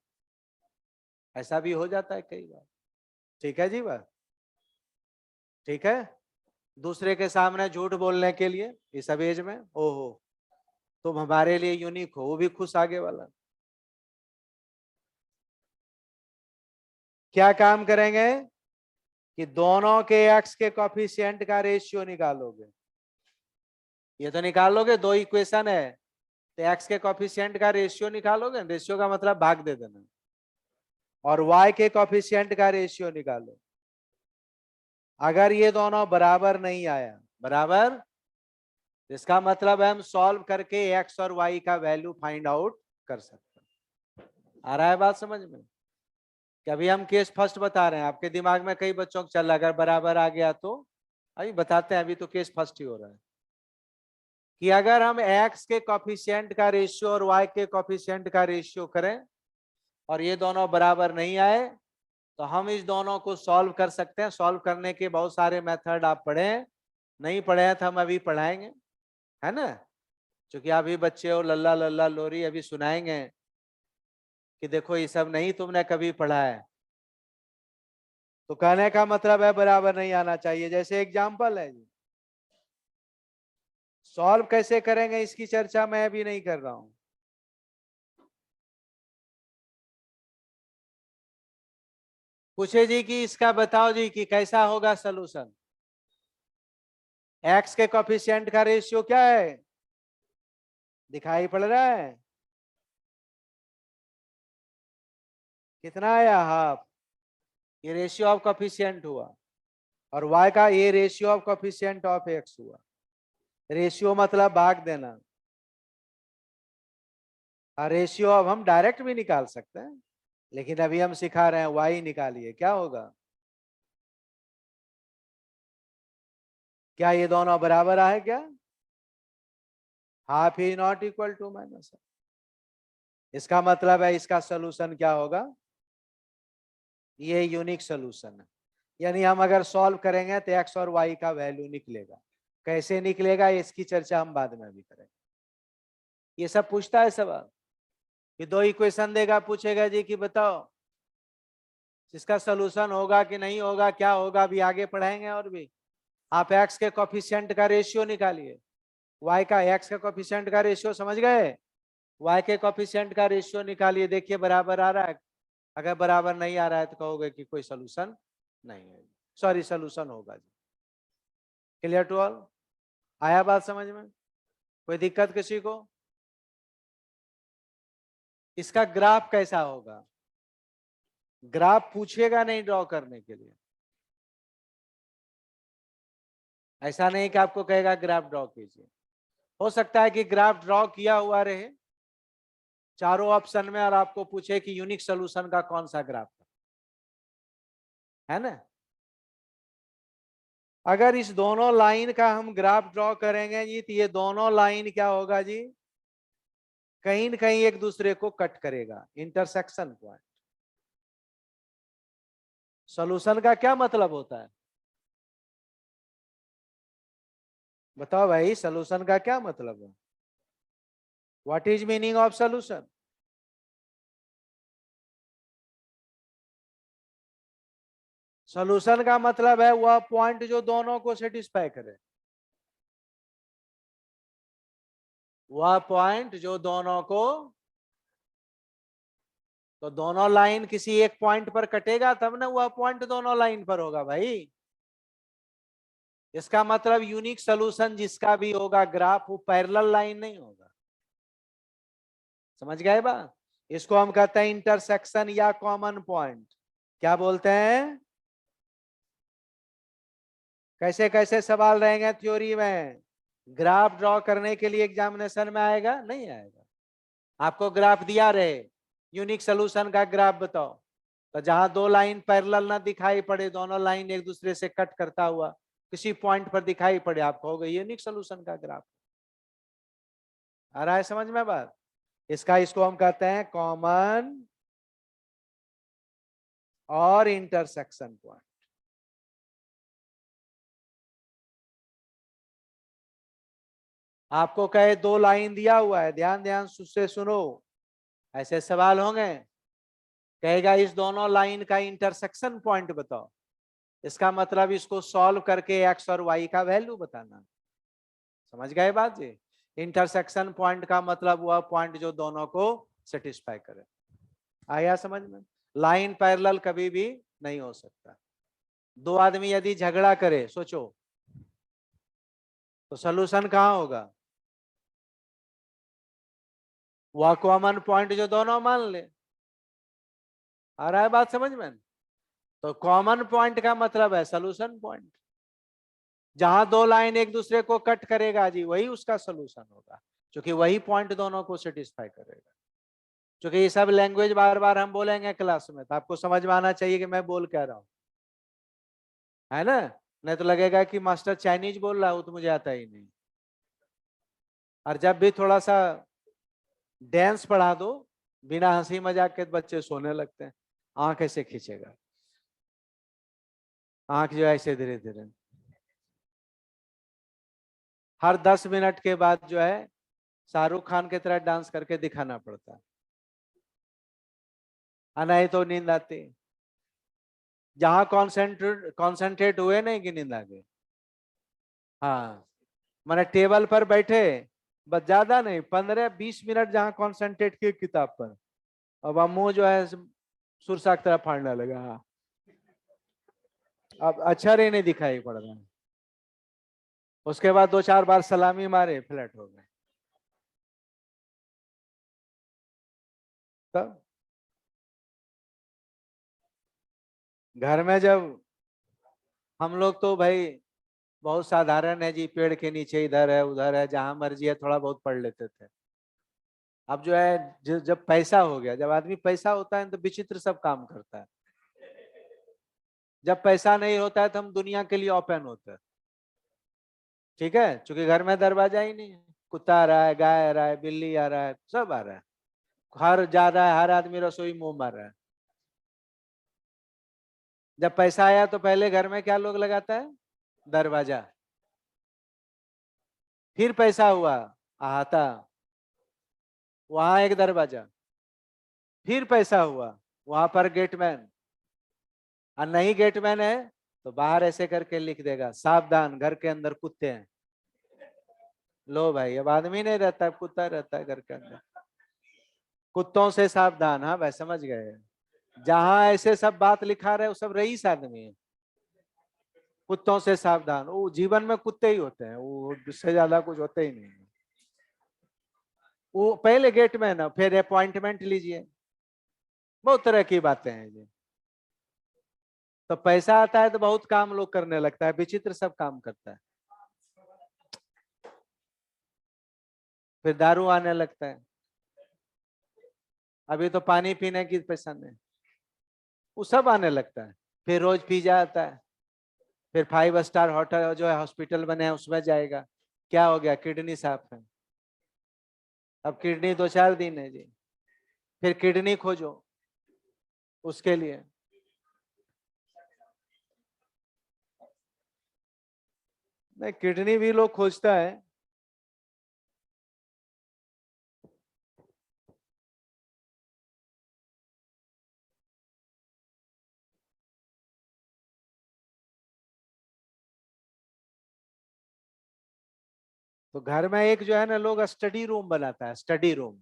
ऐसा भी हो जाता है कई बार। ठीक है जी बात, ठीक है। दूसरे के सामने झूठ बोलने के लिए इस अब एज में, ओहो तुम हमारे लिए यूनिक हो, वो भी खुश आगे वाला। क्या काम करेंगे कि दोनों के एक्स के कोफिशिएंट का रेशियो निकालोगे। ये तो निकालोगे, दो इक्वेशन है तो एक्स के कोफिशिएंट का रेशियो निकालोगे। रेशियो का मतलब भाग दे देना। और वाई के कोफिशिएंट का रेशियो निकालो। अगर ये दोनों बराबर नहीं आया, बराबर, इसका मतलब है हम सॉल्व करके एक्स और वाई का वैल्यू फाइंड आउट कर सकते हैं। आ रहा है बात समझ में? कि अभी हम केस फर्स्ट बता रहे हैं, आपके दिमाग में कई बच्चों को चल रहा है अगर बराबर आ गया तो। अभी बताते हैं, अभी तो केस फर्स्ट ही हो रहा है कि अगर हम x के कोफिशिएंट का रेशियो और y के कोफिशिएंट का रेशियो करें और ये दोनों बराबर नहीं आए तो हम इस दोनों को सॉल्व कर सकते हैं। सॉल्व करने के बहुत सारे मेथड आप पढ़े हैं, नहीं पढ़े हैं तो हम अभी पढ़ाएंगे, है ना। क्योंकि अभी बच्चे हो लल्ला लल्ला लोरी अभी सुनाएंगे कि देखो ये सब नहीं तुमने कभी पढ़ा है। तो कहने का मतलब है बराबर नहीं आना चाहिए। जैसे एग्जाम्पल है जी, सॉल्व कैसे करेंगे इसकी चर्चा मैं अभी नहीं कर रहा हूं। पूछे जी कि इसका बताओ जी कि कैसा होगा सोल्यूशन। एक्स के कोफिशिएंट का रेशियो क्या है, दिखाई पड़ रहा है? कितना आया, हाफ। ये रेशियो ऑफ कोफिशिएंट हुआ। और y का ये ratio of coefficient of x हुआ। रेशियो मतलब भाग देना। और रेशियो अब हम डायरेक्ट भी निकाल सकते हैं, लेकिन अभी हम सिखा रहे हैं y निकालिए, क्या होगा। क्या ये दोनों बराबर आए क्या? हाफ ही नॉट इक्वल टू माइनस। इसका मतलब है इसका सोल्यूशन क्या होगा, ये यूनिक सोल्यूशन है। यानी हम अगर सॉल्व करेंगे तो एक्स और वाई का वैल्यू निकलेगा। कैसे निकलेगा इसकी चर्चा हम बाद में भी करेंगे। ये सब पूछता है सवाल कि दो इक्वेशन देगा, पूछेगा जी कि बताओ इसका सोल्यूशन होगा कि नहीं होगा, क्या होगा, अभी आगे पढ़ाएंगे। और भी आप एक्स के कोफिशिएंट का रेशियो निकालिए, वाई का, एक्स के कोफिशिएंट का रेशियो समझ गए, वाई के कोफिशिएंट का रेशियो निकालिए, देखिए बराबर आ रहा है। अगर बराबर नहीं आ रहा है तो कहोगे कि कोई सोल्यूशन नहीं है, सॉरी सोल्यूशन होगा जी। Clear to all? आया बात समझ में? कोई दिक्कत किसी को? इसका ग्राफ कैसा होगा, ग्राफ पूछेगा नहीं ड्रॉ करने के लिए। ऐसा नहीं कि आपको कहेगा ग्राफ ड्रॉ कीजिए। हो सकता है कि ग्राफ ड्रॉ किया हुआ रहे चारों ऑप्शन में और आपको पूछे कि यूनिक सोल्यूशन का कौन सा ग्राफ है ना। अगर इस दोनों लाइन का हम ग्राफ ड्रॉ करेंगे जी तो ये दोनों लाइन क्या होगा जी, कहीं न कहीं एक दूसरे को कट करेगा, इंटरसेक्शन पॉइंट। सॉल्यूशन का क्या मतलब होता है? बताओ भाई, सॉल्यूशन का क्या मतलब है? What is meaning of solution? Solution का मतलब है वह पॉइंट जो दोनों को सेटिस्फाई करे, वह पॉइंट जो दोनों को, तो दोनों लाइन किसी एक पॉइंट पर कटेगा तब ना वह पॉइंट दोनों लाइन पर होगा भाई। इसका मतलब यूनिक सॉल्यूशन जिसका भी होगा ग्राफ, वो पैरेलल लाइन नहीं होगा। समझ गए बात? इसको हम कहते हैं इंटरसेक्शन या कॉमन पॉइंट। क्या बोलते हैं? कैसे कैसे सवाल रहेंगे थ्योरी में? ग्राफ ड्रॉ करने के लिए एग्जामिनेशन में आएगा? नहीं आएगा। आपको ग्राफ दिया रहे, यूनिक सोल्यूशन का ग्राफ बताओ, तो जहां दो लाइन पैरेलल ना दिखाई पड़े, दोनों लाइन एक दूसरे से कट करता हुआ किसी पॉइंट पर दिखाई पड़े, आप कहोगे यूनिक सोल्यूशन का ग्राफ। आ रहा है समझ में बात? इसको हम कहते हैं कॉमन और इंटरसेक्शन पॉइंट। आपको कहे दो लाइन दिया हुआ है, ध्यान ध्यान से सुनो, ऐसे सवाल होंगे, कहेगा इस दोनों लाइन का इंटरसेक्शन पॉइंट बताओ, इसका मतलब इसको सॉल्व करके एक्स और वाई का वैल्यू बताना। समझ गए बात जी? इंटरसेक्शन पॉइंट का मतलब वह पॉइंट जो दोनों को सेटिस्फाई करे। आया समझ में? लाइन पैरेलल कभी भी नहीं हो सकता। दो आदमी यदि झगड़ा करे, सोचो, तो सोल्यूशन कहां होगा? वह कॉमन पॉइंट जो दोनों मान ले। आ रहा है बात समझ में? तो कॉमन पॉइंट का मतलब है सोल्यूशन पॉइंट। जहां दो लाइन एक दूसरे को कट करेगा जी, वही उसका सोल्यूशन होगा, क्योंकि वही पॉइंट दोनों को सेटिस्फाई करेगा। क्योंकि ये सब लैंग्वेज बार बार हम बोलेंगे क्लास में, तो आपको समझ में आना चाहिए कि मैं बोल क्या रहा हूं, है ना? नहीं तो लगेगा कि मास्टर चाइनीज बोल रहा हूं, तो मुझे आता ही नहीं। और जब भी थोड़ा सा डांस पढ़ा दो, बिना हंसी मजाक के बच्चे सोने लगते हैं। आंख ऐसे खींचेगा, आंख जो है ऐसे धीरे धीरे, हर 10 मिनट के बाद जो है शाहरुख खान की तरह डांस करके दिखाना पड़ता है, नहीं तो नींद आती। जहां कॉन्सेंट्रेट हुए नहीं कि नींद आ गई। हाँ, मैंने टेबल पर बैठे, बस ज्यादा नहीं, 15-20 मिनट जहां कॉन्सेंट्रेट किए किताब पर, अब मुंह जो है सुरसा की तरह फाड़ने लगा। हाँ, अब अक्षर ही नहीं दिखाई पड़ रहा है। उसके बाद 2-4 बार सलामी मारे, फ्लैट हो गए। तब घर में जब हम लोग तो भाई बहुत साधारण है जी, पेड़ के नीचे इधर है उधर है, जहां मर्जी है थोड़ा बहुत पढ़ लेते थे। अब जो है जब पैसा हो गया, जब आदमी पैसा होता है तो विचित्र सब काम करता है। जब पैसा नहीं होता है तो हम दुनिया के लिए ओपन होते हैं। ठीक है, क्योंकि घर में दरवाजा ही नहीं है, कुत्ता आ रहा है, गाय आ रहा है, बिल्ली आ रहा है, सब आ रहा है, हर जा रहा है, हर आदमी रसोई मुंह मार रहा है। जब पैसा आया तो पहले घर में क्या लोग लगाता है? दरवाजा। फिर पैसा हुआ, आता, वहां एक दरवाजा। फिर पैसा हुआ, वहां पर गेटमैन। और नहीं गेटमैन है तो बाहर ऐसे करके लिख देगा, सावधान घर के अंदर कुत्ते हैं। लो भाई, अब आदमी नहीं रहता, कुत्ता रहता है घर के अंदर। कुत्तों से सावधान, हाँ भाई समझ गए। जहां ऐसे सब बात लिखा रहे वो सब रईस आदमी है। कुत्तों से सावधान, वो जीवन में कुत्ते ही होते हैं, वो उससे ज्यादा कुछ होते ही नहीं। वो पहले गेटमैन है, फिर अपॉइंटमेंट लीजिए, बहुत तरह की बातें हैं जी। तो पैसा आता है तो बहुत काम लोग करने लगता है, विचित्र सब काम करता है। फिर दारू आने लगता है, अभी तो पानी पीने की पैसा नहीं, वो सब आने लगता है। फिर रोज पिज्जा आता है, फिर 5 स्टार होटल जो है हॉस्पिटल बने हैं उसमें जाएगा, क्या हो गया? किडनी साफ है। अब किडनी 2-4 दिन है जी, फिर किडनी खोजो उसके लिए। नहीं, किडनी भी लोग खोजता है। तो घर में एक जो है ना लोग स्टडी रूम बनाता है, स्टडी रूम,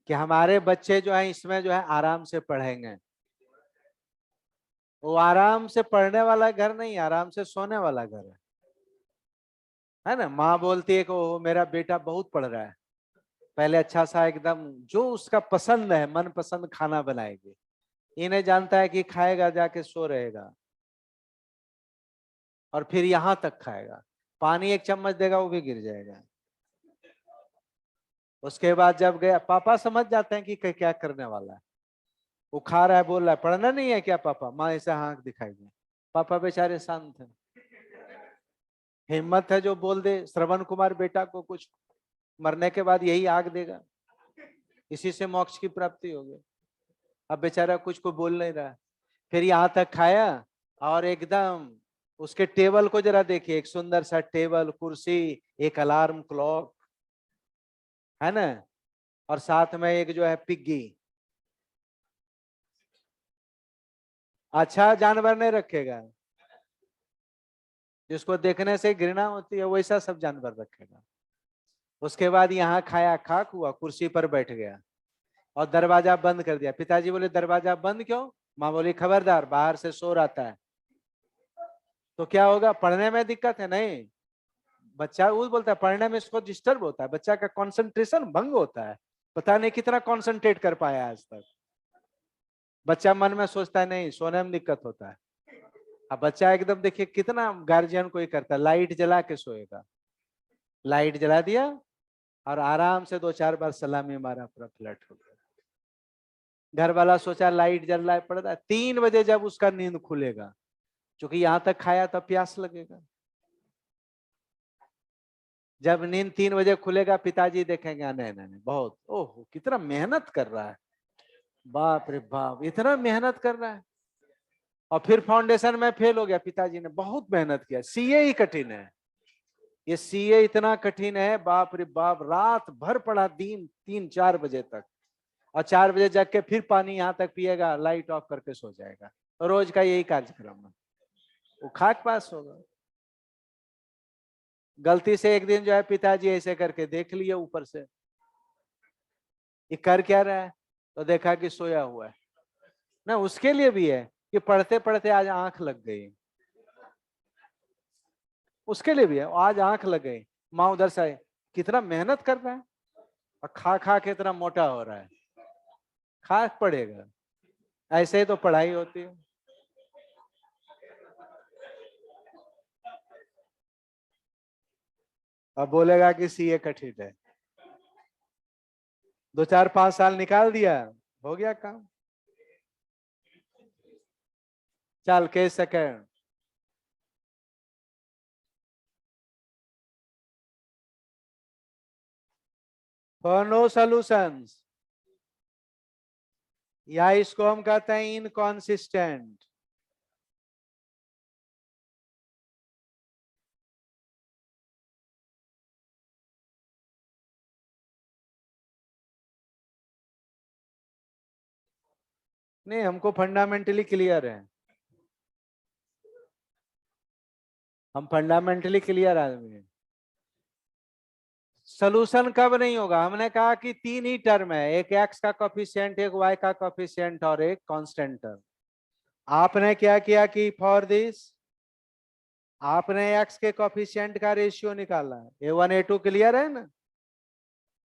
कि हमारे बच्चे जो है इसमें जो है आराम से पढ़ेंगे। वो आराम से पढ़ने वाला घर नहीं, आराम से सोने वाला घर है ना। माँ बोलती है कि वो मेरा बेटा बहुत पढ़ रहा है, पहले अच्छा सा एकदम जो उसका पसंद है मन पसंद खाना बनाएगी। इन्हें जानता है कि खाएगा जाके सो रहेगा, और फिर यहां तक खाएगा, पानी एक चम्मच देगा वो भी गिर जाएगा। उसके बाद जब गया, पापा समझ जाते हैं कि क्या करने वाला है। वो खा रहा है, बोल रहा है पढ़ना नहीं है क्या पापा, माँ ऐसे आंख दिखाई दे। पापा बेचारे शांत है, हिम्मत है जो बोल दे श्रवण कुमार बेटा को कुछ, मरने के बाद यही आग देगा, इसी से मोक्ष की प्राप्ति होगी। अब बेचारा कुछ को बोल नहीं रहा। फिर यहाँ तक खाया, और एकदम उसके टेबल को जरा देखिए, एक सुंदर सा टेबल कुर्सी, एक अलार्म क्लॉक है ना, और साथ में एक जो है पिग्गी। अच्छा जानवर नहीं रखेगा, जिसको देखने से घृणा होती है वैसा सब जानवर रखेगा। उसके बाद यहाँ खाया, खाक हुआ, कुर्सी पर बैठ गया और दरवाजा बंद कर दिया। पिताजी बोले दरवाजा बंद क्यों? माँ बोली खबरदार, बाहर से शोर आता है। तो क्या होगा, पढ़ने में दिक्कत है? नहीं, बच्चा वो बोलता है पढ़ने में इसको डिस्टर्ब होता है, बच्चा का कंसंट्रेशन भंग होता है। पता नहीं कितना कंसंट्रेट कर पाया आज तक। बच्चा मन में सोचता है नहीं सोने में दिक्कत होता है। अब बच्चा एकदम देखिए कितना गार्जियन कोई करता है, लाइट जला के सोएगा, लाइट जला दिया और आराम से 2-4 बार सलामी मारा, पूरा फ्लैट हो गया। घर वाला सोचा लाइट जल रहा है पड़ रहा है, 3 बजे जब उसका नींद खुलेगा, क्योंकि यहाँ तक खाया तब प्यास लगेगा। जब नींद 3 बजे खुलेगा, पिताजी देखेंगे नहीं नहीं नहीं बहुत, ओह कितना मेहनत कर रहा है, बाप रे बाप इतना मेहनत कर रहा है। और फिर फाउंडेशन में फेल हो गया, पिताजी ने बहुत मेहनत किया, सीए ही कठिन है, ये सीए इतना कठिन है, बाप रे बाप, रात भर पढ़ा, दिन 3-4 बजे तक, और 4 बजे जग के फिर पानी यहाँ तक पिएगा, लाइट ऑफ करके सो जाएगा। रोज का यही कार्यक्रम है, वो खाक पास होगा। गलती से एक दिन जो है पिताजी ऐसे करके देख लिए ऊपर से, ये कर क्या रहा है, तो देखा कि सोया हुआ है ना। उसके लिए भी है कि पढ़ते पढ़ते आज आंख लग गई, उसके लिए भी है, आज आंख लग गई। माँ उधर से कितना मेहनत कर रहा है और खा खा के इतना मोटा हो रहा है, खाक पड़ेगा। ऐसे ही तो पढ़ाई होती है। अब बोलेगा कि सीए कठिन है, 2-4-5 साल निकाल दिया, हो गया काम। चल के सेकेंड, फॉर नो सॉल्यूशंस, या इसको हम कहते हैं इनकॉन्सिस्टेंट। नहीं, हमको फंडामेंटली क्लियर है, हम फंडामेंटली क्लियर आदमी हैं। सोल्यूशन कब नहीं होगा, हमने कहा कि 3 ही टर्म है, एक एक्स का कोफिशिएंट, एक वाई का कोफिशिएंट और एक कांस्टेंट टर्म। आपने क्या किया कि फॉर दिस आपने एक्स के कोफिशिएंट का रेशियो निकाला, A1 A2 क्लियर है ना,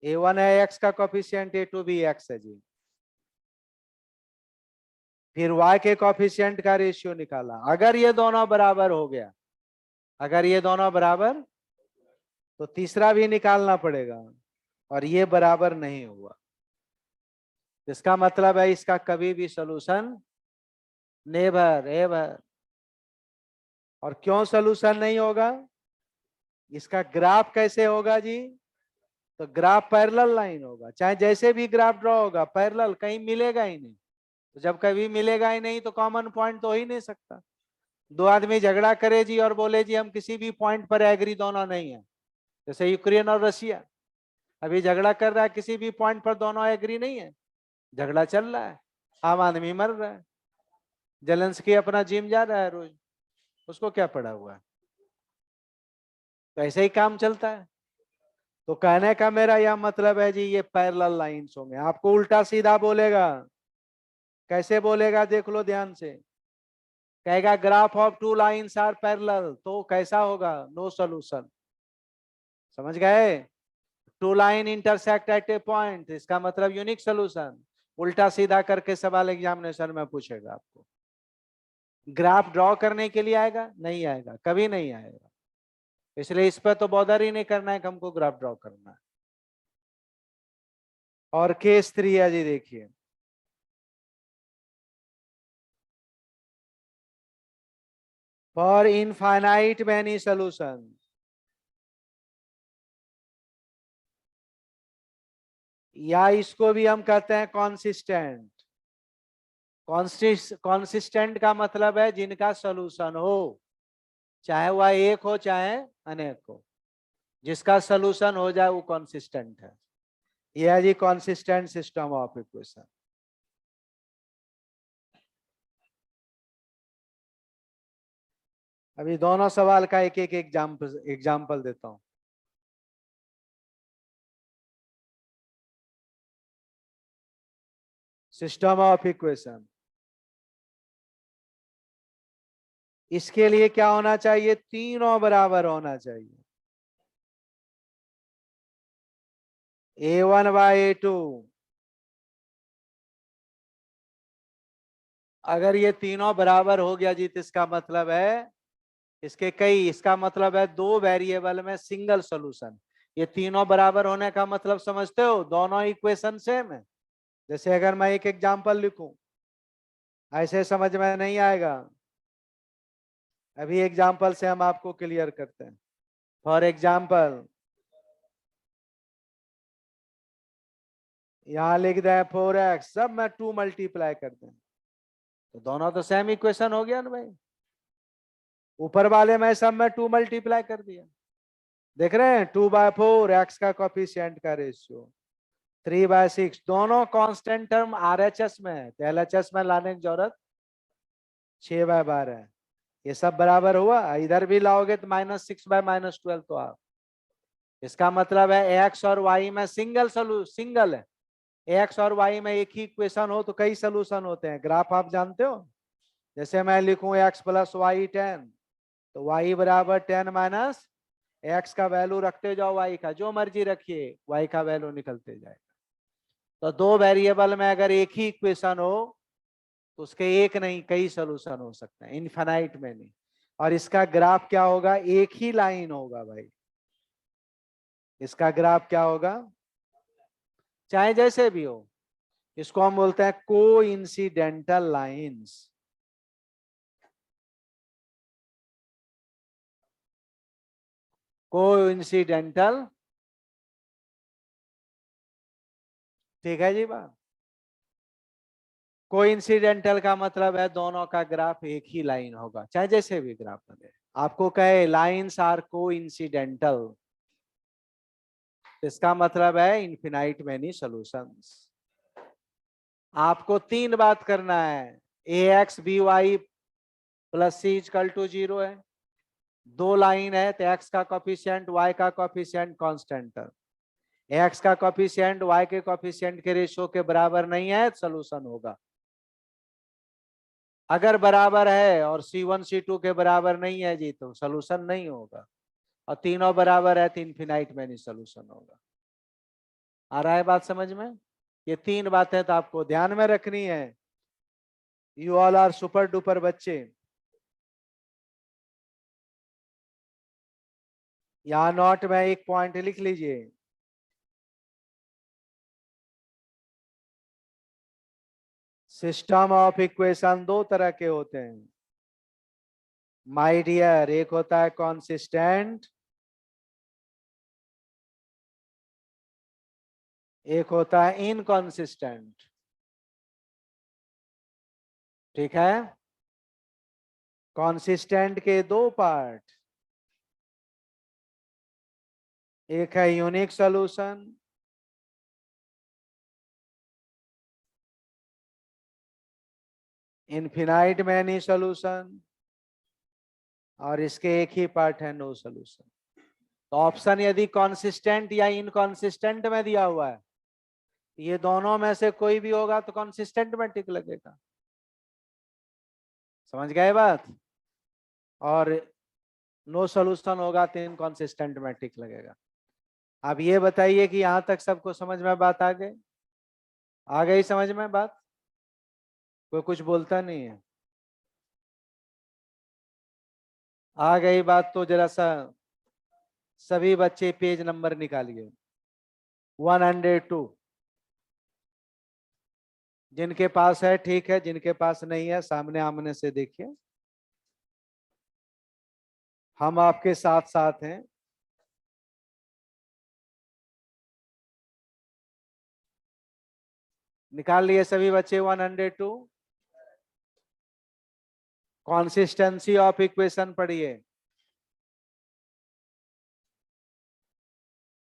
A1 है एक्स का कोफिशिएंट, A2 भी एक्स है जी। फिर y के कोफिशिएंट का रेशियो निकाला, अगर ये दोनों बराबर हो गया, अगर ये दोनों बराबर, तो तीसरा भी निकालना पड़ेगा, और ये बराबर नहीं हुआ, इसका मतलब है इसका कभी भी सॉल्यूशन नेवर एवर। और क्यों सॉल्यूशन नहीं होगा, इसका ग्राफ कैसे होगा जी, तो ग्राफ पैरेलल लाइन होगा, चाहे जैसे भी ग्राफ ड्रॉ होगा पैरेलल, कहीं मिलेगा ही नहीं। तो जब कभी मिलेगा ही नहीं तो कॉमन पॉइंट तो हो ही नहीं सकता। दो आदमी झगड़ा करे जी और बोले जी हम किसी भी पॉइंट पर एग्री दोनों नहीं है, जैसे यूक्रेन और रशिया अभी झगड़ा कर रहा है, किसी भी पॉइंट पर दोनों एग्री नहीं है, झगड़ा चल रहा है, आम आदमी मर रहा है, जेलेंस्की अपना जिम जा रहा है रोज, उसको क्या पड़ा हुआ है। तो ऐसे ही काम चलता है। तो कहने का मेरा यह मतलब है जी ये पैरेलल लाइंस होंगे। आपको उल्टा सीधा बोलेगा, कैसे बोलेगा देख लो ध्यान से। कहेगा graph of two lines are parallel, तो कैसा होगा, नो सॉल्यूशन। समझ गए, two line intersect at a point, इसका मतलब यूनिक सॉल्यूशन। उल्टा सीधा करके सवाल एग्जामिनेशन में पूछेगा आपको। ग्राफ ड्रॉ करने के लिए आएगा, नहीं आएगा, कभी नहीं आएगा। इसलिए इस पर तो बॉदर ही नहीं करना है कि हमको ग्राफ ड्रॉ करना है। और केस 3 है जी, देखिए फॉर इनफाइनाइट मैनी सॉल्यूशन, या इसको भी हम कहते हैं कॉन्सिस्टेंट। कॉन्सिस्टेंट का मतलब है जिनका सॉल्यूशन हो, चाहे वह एक हो चाहे अनेक हो, जिसका सॉल्यूशन हो जाए वो कॉन्सिस्टेंट है। यह है जी कॉन्सिस्टेंट सिस्टम ऑफ इक्वेशन। अभी दोनों सवाल का एक एक एग्जाम्पल देता हूं। सिस्टम ऑफ इक्वेशन, इसके लिए क्या होना चाहिए, तीनों बराबर होना चाहिए। A1 बाय A2, अगर ये तीनों बराबर हो गया जी तो इसका मतलब है इसके कई, इसका मतलब है दो वेरिएबल में सिंगल सॉल्यूशन। ये तीनों बराबर होने का मतलब समझते हो, दोनों इक्वेशन सेम है। जैसे अगर मैं एक एग्जांपल लिखूं, ऐसे समझ में नहीं आएगा, अभी एग्जांपल से हम आपको क्लियर करते हैं। फॉर एग्जांपल यहां लिख दें 4x, सब में 2 मल्टीप्लाई कर दें, तो दोनों तो सेम इक्वेशन हो गया ना भाई। ऊपर वाले में सब में 2 मल्टीप्लाई कर दिया, देख रहे हैं 2/4 एक्स का कोफिशिएंट का रेशियो 3/6, दोनों कांस्टेंट टर्म आरएचएस में है, तो एलएचएस में लाने की जरूरत 6/12 है। ये सब बराबर हुआ, इधर भी लाओगे तो -6/-12 तो आप, इसका मतलब है एक्स और वाई में सिंगल है। एक्स और वाई में एक ही इक्वेशन हो तो कई सोल्यूशन होते हैं। ग्राफ आप जानते हो, जैसे मैं लिखूं x + y 10, तो y बराबर 10 माइनस एक्स का वैल्यू रखते जाओ, y का जो मर्जी रखिए, y का वैल्यू निकलते जाएगा। तो दो वेरिएबल में अगर एक ही इक्वेशन हो तो उसके एक नहीं कई सोल्यूशन हो सकते हैं, इनफाइनाइट में नहीं। और इसका ग्राफ क्या होगा, एक ही लाइन होगा भाई। इसका ग्राफ क्या होगा, चाहे जैसे भी हो, इसको हम बोलते हैं कोइंसिडेंटल लाइंस। कोइंसिडेंटल, ठीक है जी बात। कोइंसिडेंटल का मतलब है दोनों का ग्राफ एक ही लाइन होगा, चाहे जैसे भी ग्राफ बने। आपको कहे लाइंस आर कोइंसिडेंटल, इसका मतलब है इनफिनाइट मेनी सॉल्यूशंस। आपको तीन बात करना है, A X B Y plus C equal to 0 है, दो लाइन है तो एक्स का कोफिशिएंट वाई का कोफिशिएंट कांस्टेंट है, एक्स का कोफिशिएंट वाई के कोफिशिएंट के रेशियो के बराबर नहीं है तो सॉल्यूशन होगा। अगर बराबर है और C1 C2 के बराबर नहीं है जी तो सॉल्यूशन नहीं होगा, और तीनों बराबर है तो इनफिनाइट मैनी सॉल्यूशन होगा। आ रहा है बात समझ में। ये तीन बातें तो आपको ध्यान में रखनी है। You all are super duper बच्चे। यहाँ नोट में एक पॉइंट लिख लीजिए, सिस्टम ऑफ इक्वेशन दो तरह के होते हैं माय डियर, एक होता है कॉन्सिस्टेंट एक होता है इनकॉन्सिस्टेंट। ठीक है, कॉन्सिस्टेंट के दो पार्ट, एक है unique solution, infinite many solution, और इसके एक ही पार्ट है नो सॉल्यूशन। तो ऑप्शन यदि कॉन्सिस्टेंट या इनकॉन्सिस्टेंट में दिया हुआ है, ये दोनों में से कोई भी होगा तो कॉन्सिस्टेंट में टिक लगेगा। समझ गए बात? और नो सॉल्यूशन होगा तो इनकॉन्सिस्टेंट में टिक लगेगा। अब ये बताइए कि यहां तक सबको समझ में बात आ गई समझ में बात? कोई कुछ बोलता नहीं है? आ गई बात तो जरा सा सभी बच्चे पेज नंबर निकालिए 102। जिनके पास है ठीक है, जिनके पास नहीं है सामने आमने से देखिए, हम आपके साथ साथ हैं। निकाल लिए सभी बच्चे 102। कंसिस्टेंसी ऑफ इक्वेशन पढ़िए।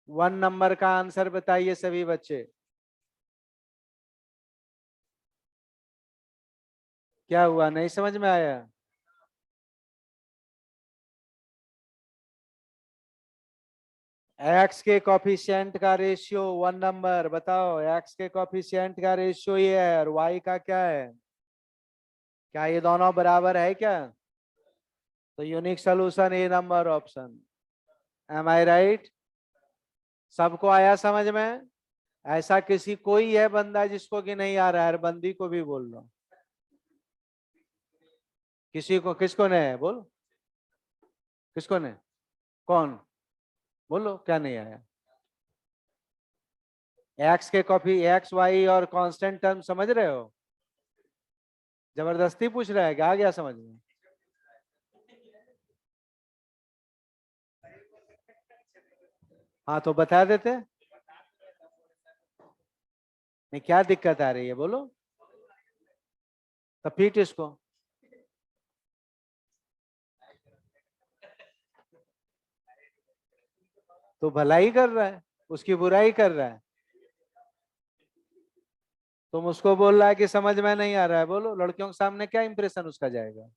1 नंबर का आंसर बताइए सभी बच्चे। क्या हुआ, नहीं समझ में आया? एक्स के कॉफिशिएंट का रेशियो 1 नंबर बताओ, एक्स के कॉफिशिएंट का रेशियो ये है और वाई का क्या है? क्या ये दोनों बराबर है क्या? तो यूनिक सॉल्यूशन ए नंबर ऑप्शन। एम आई राइट? सबको आया समझ में? ऐसा किसी कोई है बंदा जिसको कि नहीं आ रहा है? बंदी को भी बोल लो। किसी को, किसको नहीं है बोल? किसको नहीं? कौन? बोलो क्या नहीं आया? एक्स के कॉफी, एक्स वाई और कांस्टेंट टर्म समझ रहे हो? जबरदस्ती पूछ रहा है क्या? आ गया समझ में? हाँ तो बता देते। नहीं, क्या दिक्कत आ रही है बोलो? तो पीट इसको। तो भलाई कर रहा है, उसकी बुराई कर रहा है। तुम उसको बोल रहा है कि समझ में नहीं आ रहा है, बोलो लड़कियों के सामने क्या इंप्रेशन उसका जाएगा?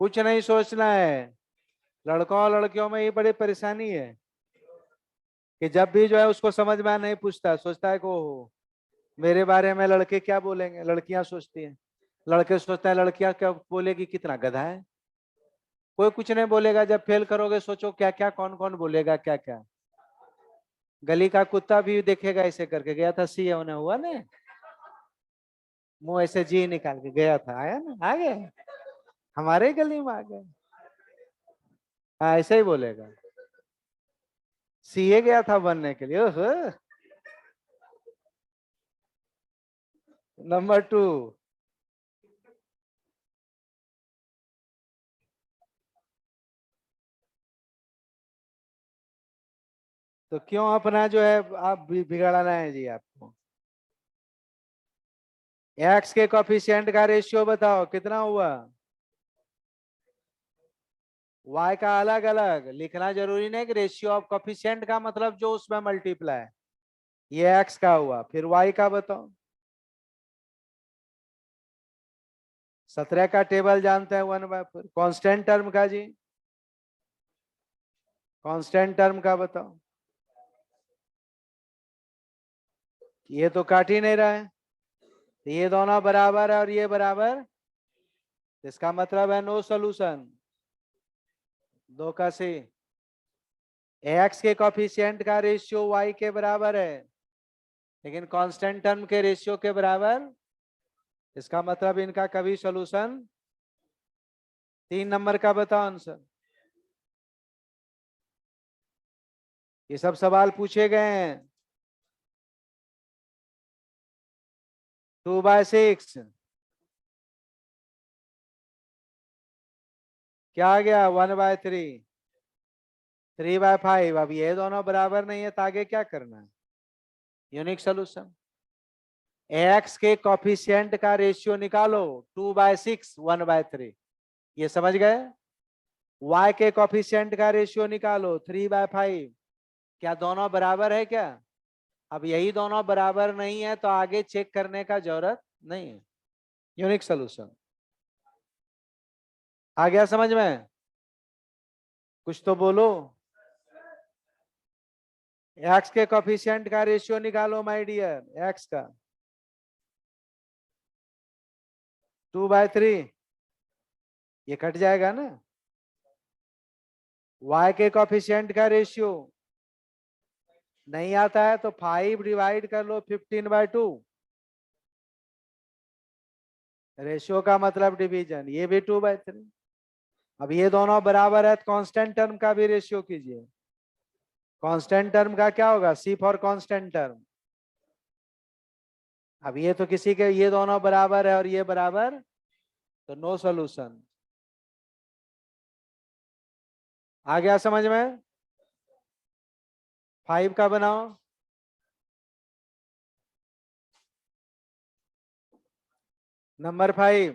कुछ नहीं सोचना है। लड़कों और लड़कियों में ये बड़ी परेशानी है कि जब भी जो है उसको समझ में नहीं पूछता, सोचता है को मेरे बारे में लड़के क्या बोलेंगे, लड़कियां सोचती हैं। लड़के सोचता है लड़कियां क्या बोलेगी, कितना गधा है। कोई कुछ नहीं बोलेगा, जब फेल करोगे सोचो क्या क्या कौन कौन बोलेगा क्या क्या। गली का कुत्ता भी देखेगा ऐसे करके, गया था सी होने हुआ ना, मुंह ऐसे जी निकाल के गया था, आया ना, आ गए हमारे ही गली में आ गए। हाँ ऐसे ही बोलेगा। सीए गया था बनने के लिए, ओहो। नंबर 2। तो क्यों अपना जो है आप बिगाड़ना है जी आपको? एक्स के कोफिशिएंट का रेशियो बताओ कितना हुआ? वाई का अलग अलग लिखना जरूरी नहीं कि रेशियो ऑफ कोफिशिएंट का मतलब जो उसमें मल्टीप्लाई। ये एक्स का हुआ, फिर वाई का बताओ। 17 का टेबल जानते हैं, 1/4। कांस्टेंट टर्म का जी, कांस्टेंट टर्म का बताओ। ये तो काट ही नहीं रहा है, ये दोनों बराबर है और ये बराबर, इसका मतलब है नो सॉल्यूशन। 2 का सी। एक्स के कॉफिशिएंट का रेशियो वाई के बराबर है, लेकिन कांस्टेंट टर्म के रेशियो के बराबर, इसका मतलब इनका कभी सॉल्यूशन। 3 नंबर का बताओ आंसर। ये सब सवाल पूछे गए हैं। 2/6 क्या आ गया? 1/3। 3/5। अब ये दोनों बराबर नहीं है तो आगे क्या करना है? Unique solution. एक्स के कॉफिशिएंट का रेशियो निकालो, 2/6 1/3। ये समझ गए? y के कॉफिशिएंट का रेशियो निकालो, 3/5। क्या दोनों बराबर है क्या? अब यही दोनों बराबर नहीं है तो आगे चेक करने का जरूरत नहीं है। Unique solution. आ गया समझ में? कुछ तो बोलो। एक्स के कॉफिशिएंट का रेशियो निकालो माय डियर, एक्स का 2/3। ये कट जाएगा ना। y के कॉफिशिएंट का रेशियो नहीं आता है तो 5 डिवाइड कर लो 15/2। रेशियो का मतलब डिवीजन, ये भी 2/3। अब ये दोनों बराबर है तो कांस्टेंट टर्म का भी रेशियो कीजिए। कांस्टेंट टर्म का क्या होगा? सी फॉर कांस्टेंट टर्म। अब ये तो किसी के, ये दोनों बराबर है और ये बराबर, तो नो सॉल्यूशन। आ गया समझ में? 5 का बनाओ। नंबर 5।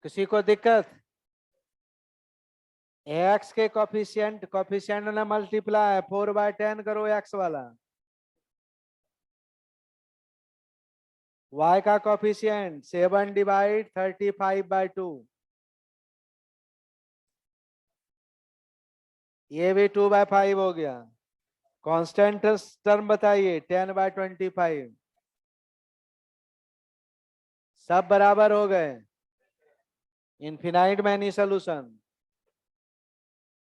किसी को दिक्कत? एक्स के कॉफिशिएंट, कॉफिशिएंट ने मल्टीप्लाई 4/10 करो एक्स वाला। y का कॉफिशिएंट 7 डिवाइड 35/2। ये भी 2/5 हो गया। कांस्टेंट टर्म बताइए, 10/25। सब बराबर हो गए। Infinite many solution.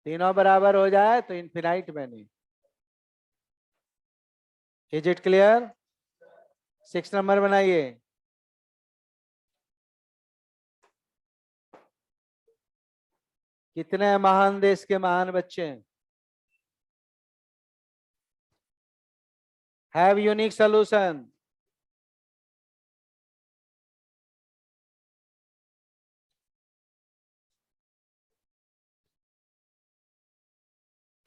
तीनों बराबर हो जाए तो infinite many. Is it clear? 6 number बनाइए। कितने महान देश के महान बच्चे हैं। Have unique solution.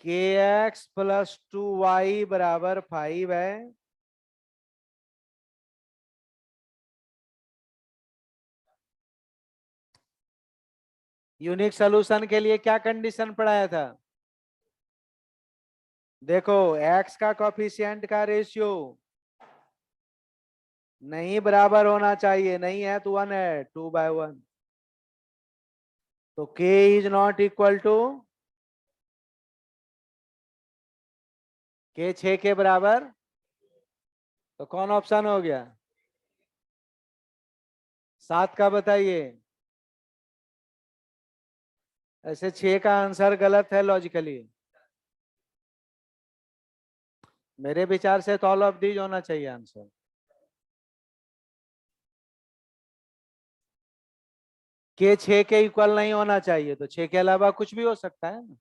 kx + 2y = 5 है। यूनिक सोल्यूशन के लिए क्या कंडीशन पढ़ाया था? देखो, x का कॉफिशिएंट का रेशियो नहीं बराबर होना चाहिए, नहीं है तो 1 है, 2/1। तो k is not equal to, k 6 के बराबर, तो कौन ऑप्शन हो गया? 7 का बताइए। ऐसे 6 का आंसर गलत है लॉजिकली। मेरे विचार से तो ऑल ऑफ दीज होना चाहिए आंसर। के 6 के इक्वल नहीं होना चाहिए, तो 6 के अलावा कुछ भी हो सकता है ना।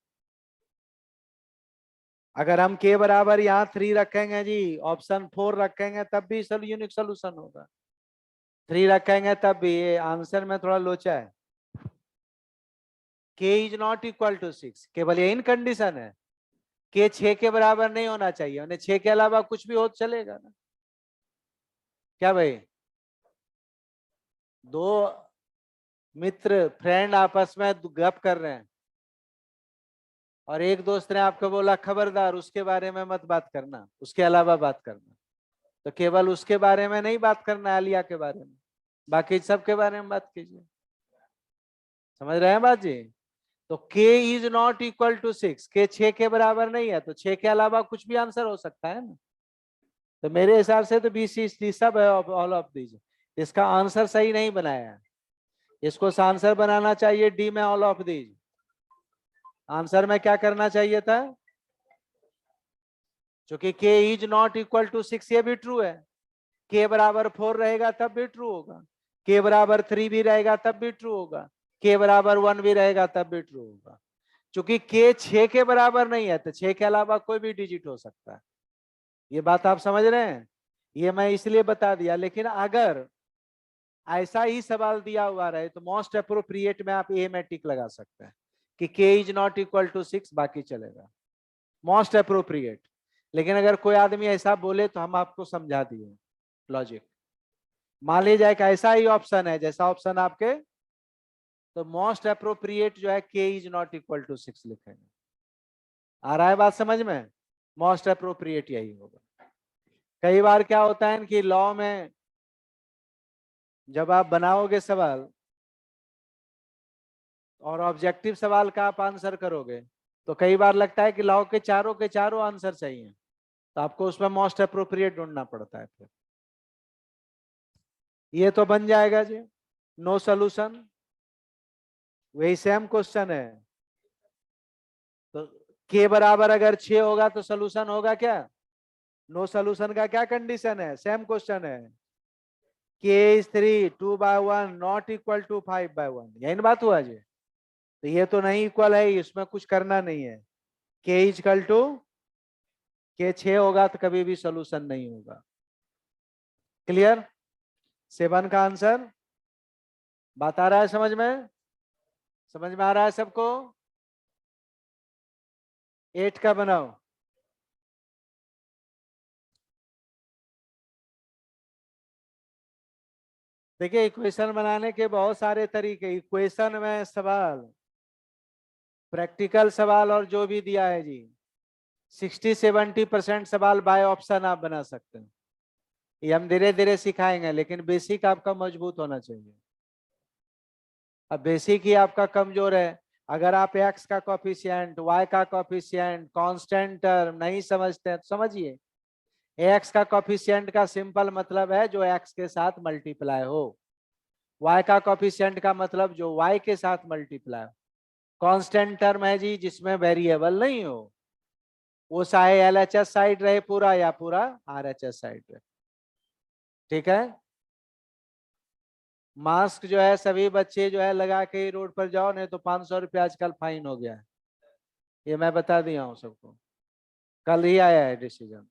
अगर हम के बराबर यहाँ 3 रखेंगे जी, ऑप्शन 4 रखेंगे तब भी सब यूनिक सोल्यूशन होगा। 3 रखेंगे तब भी। ये आंसर में थोड़ा लोचा है। के इज नॉट इक्वल टू 6, केवल यही कंडीशन है। के 6 के बराबर नहीं होना चाहिए, उन्हें 6 के अलावा कुछ भी हो तो चलेगा ना। क्या भाई? दो मित्र, फ्रेंड आपस में गप कर रहे हैं और एक दोस्त ने आपको बोला खबरदार उसके बारे में मत बात करना, उसके अलावा बात करना। तो केवल उसके बारे में नहीं बात करना, आलिया के बारे में, बाकी सबके बारे में बात कीजिए। समझ रहे हैं बात जी? तो k is not equal to 6, K 6 के बराबर नहीं है तो 6 के अलावा कुछ भी आंसर हो सकता है ना। तो मेरे हिसाब से तो BC सब है, ऑल ऑफ दीज। इसका आंसर सही नहीं बनाया है। इसको आंसर बनाना चाहिए डी में ऑल ऑफ दीज। आंसर में क्या करना चाहिए था? क्योंकि k is not equal to 6, ये भी ट्रू है। k बराबर 4 रहेगा तब भी ट्रू होगा, k बराबर 3 भी रहेगा तब भी ट्रू होगा, k बराबर 1 भी रहेगा तब भी ट्रू होगा। क्योंकि k 6 के बराबर नहीं है तो 6 के अलावा कोई भी डिजिट हो सकता है। ये बात आप समझ रहे हैं? ये मैं इसलिए बता दिया। लेकिन अगर ऐसा ही सवाल दिया हुआ रहे तो मोस्ट अप्रोप्रिएट में आप ए में टिक लगा सकते हैं कि के इज नॉट इक्वल टू 6, बाकी चलेगा मोस्ट अप्रोप्रिएट। लेकिन अगर कोई आदमी ऐसा बोले तो हम आपको समझा दिए लॉजिक। मान लीजिए कि ऐसा ही ऑप्शन है जैसा ऑप्शन आपके, तो मोस्ट अप्रोप्रिएट जो है के इज नॉट इक्वल टू 6 लिखेंगे। आ रहा है बात समझ में? मोस्ट अप्रोप्रिएट यही होगा। कई बार क्या होता है कि लॉ में जब आप बनाओगे सवाल और ऑब्जेक्टिव सवाल का आप आंसर करोगे तो कई बार लगता है कि लॉ के चारों आंसर चाहिए, तो आपको उसमें मोस्ट अप्रोप्रिएट ढूंढना पड़ता है। फिर ये तो बन जाएगा जी, नो सॉल्यूशन। वही सेम क्वेश्चन है। तो के बराबर अगर 6 होगा तो सोल्यूशन होगा क्या? नो सॉल्यूशन का क्या कंडीशन है? सेम क्वेश्चन है, के इज 3, 2/1 नॉट इक्वल टू 5/1। यही ना बात हुआ जी। तो ये तो नहीं इक्वल है, इसमें कुछ करना नहीं है। के इक्वल टू के 6 होगा तो कभी भी सोल्यूशन नहीं होगा। क्लियर? 7 का आंसर। बात आ रहा है समझ में? समझ में आ रहा है सबको? 8 का बनाओ। देखिए इक्वेशन बनाने के बहुत सारे तरीके, इक्वेशन में सवाल, प्रैक्टिकल सवाल और जो भी दिया है जी, 60-70% सवाल बाय ऑप्शन आप बना सकते हैं। ये हम धीरे धीरे सिखाएंगे, लेकिन बेसिक आपका मजबूत होना चाहिए। अब बेसिक ही आपका कमजोर है। अगर आप एक्स का कोफिशिएंट, वाई का कोफिशिएंट, कांस्टेंट टर्म नहीं समझते हैं तो समझिए, एक्स का कोफिशिएंट का सिंपल मतलब है जो एक्स के साथ मल्टीप्लाई हो। वाई का कोफिशिएंट का मतलब जो वाई के साथ मल्टीप्लाई हो। कांस्टेंट टर्म है जी जिसमें वेरिएबल नहीं हो, वो चाहे एलएचएस साइड रहे पूरा या पूरा आरएचएस साइड रहे। ठीक है? मास्क जो है सभी बच्चे जो है लगा के रोड पर जाओ, नहीं तो 500 रुपया आजकल फाइन हो गया है। ये मैं बता दिया हूँ सबको, कल ही आया है डिसीजन।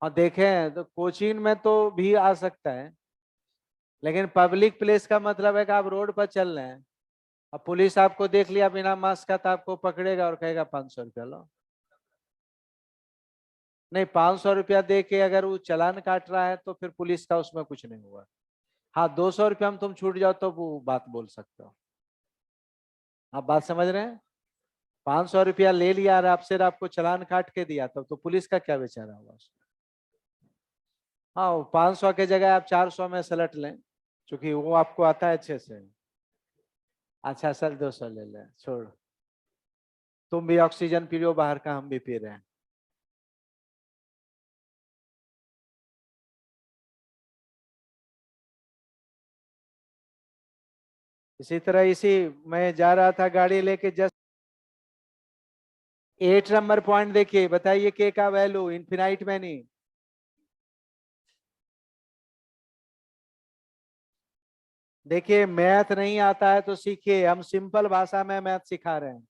और देखें तो कोचिंग में तो भी आ सकता है, लेकिन पब्लिक प्लेस का मतलब है कि आप रोड पर चल रहे हैं, अब पुलिस आपको देख लिया बिना मास्क का तो आपको पकड़ेगा और कहेगा 500 रुपया लो। नहीं, 500 रुपया दे के अगर वो चालान काट रहा है तो फिर पुलिस का उसमें कुछ नहीं हुआ। हाँ, 200 रुपया में तुम छूट जाओ तो वो बात बोल सकते हो। आप बात समझ रहे हैं? 500 रुपया ले लिया और आपसे आपको चालान काट के दिया तब तो पुलिस का क्या बेचारा हुआ उसमें। हाँ, 500 के जगह आप 400 में सलट लें, क्योंकि वो आपको आता है अच्छे से। अच्छा सर, 200 ले लें, छोड़। तुम भी ऑक्सीजन पी रहे हो बाहर का, हम भी पी रहे हैं। इसी तरह इसी मैं जा रहा था गाड़ी लेके, जस्ट 8 नंबर पॉइंट देखिए, बताइए के का वैल्यू इनफिनाइट में नहीं। देखिए मैथ नहीं आता है तो सीखिए, हम सिंपल भाषा में मैथ सिखा रहे हैं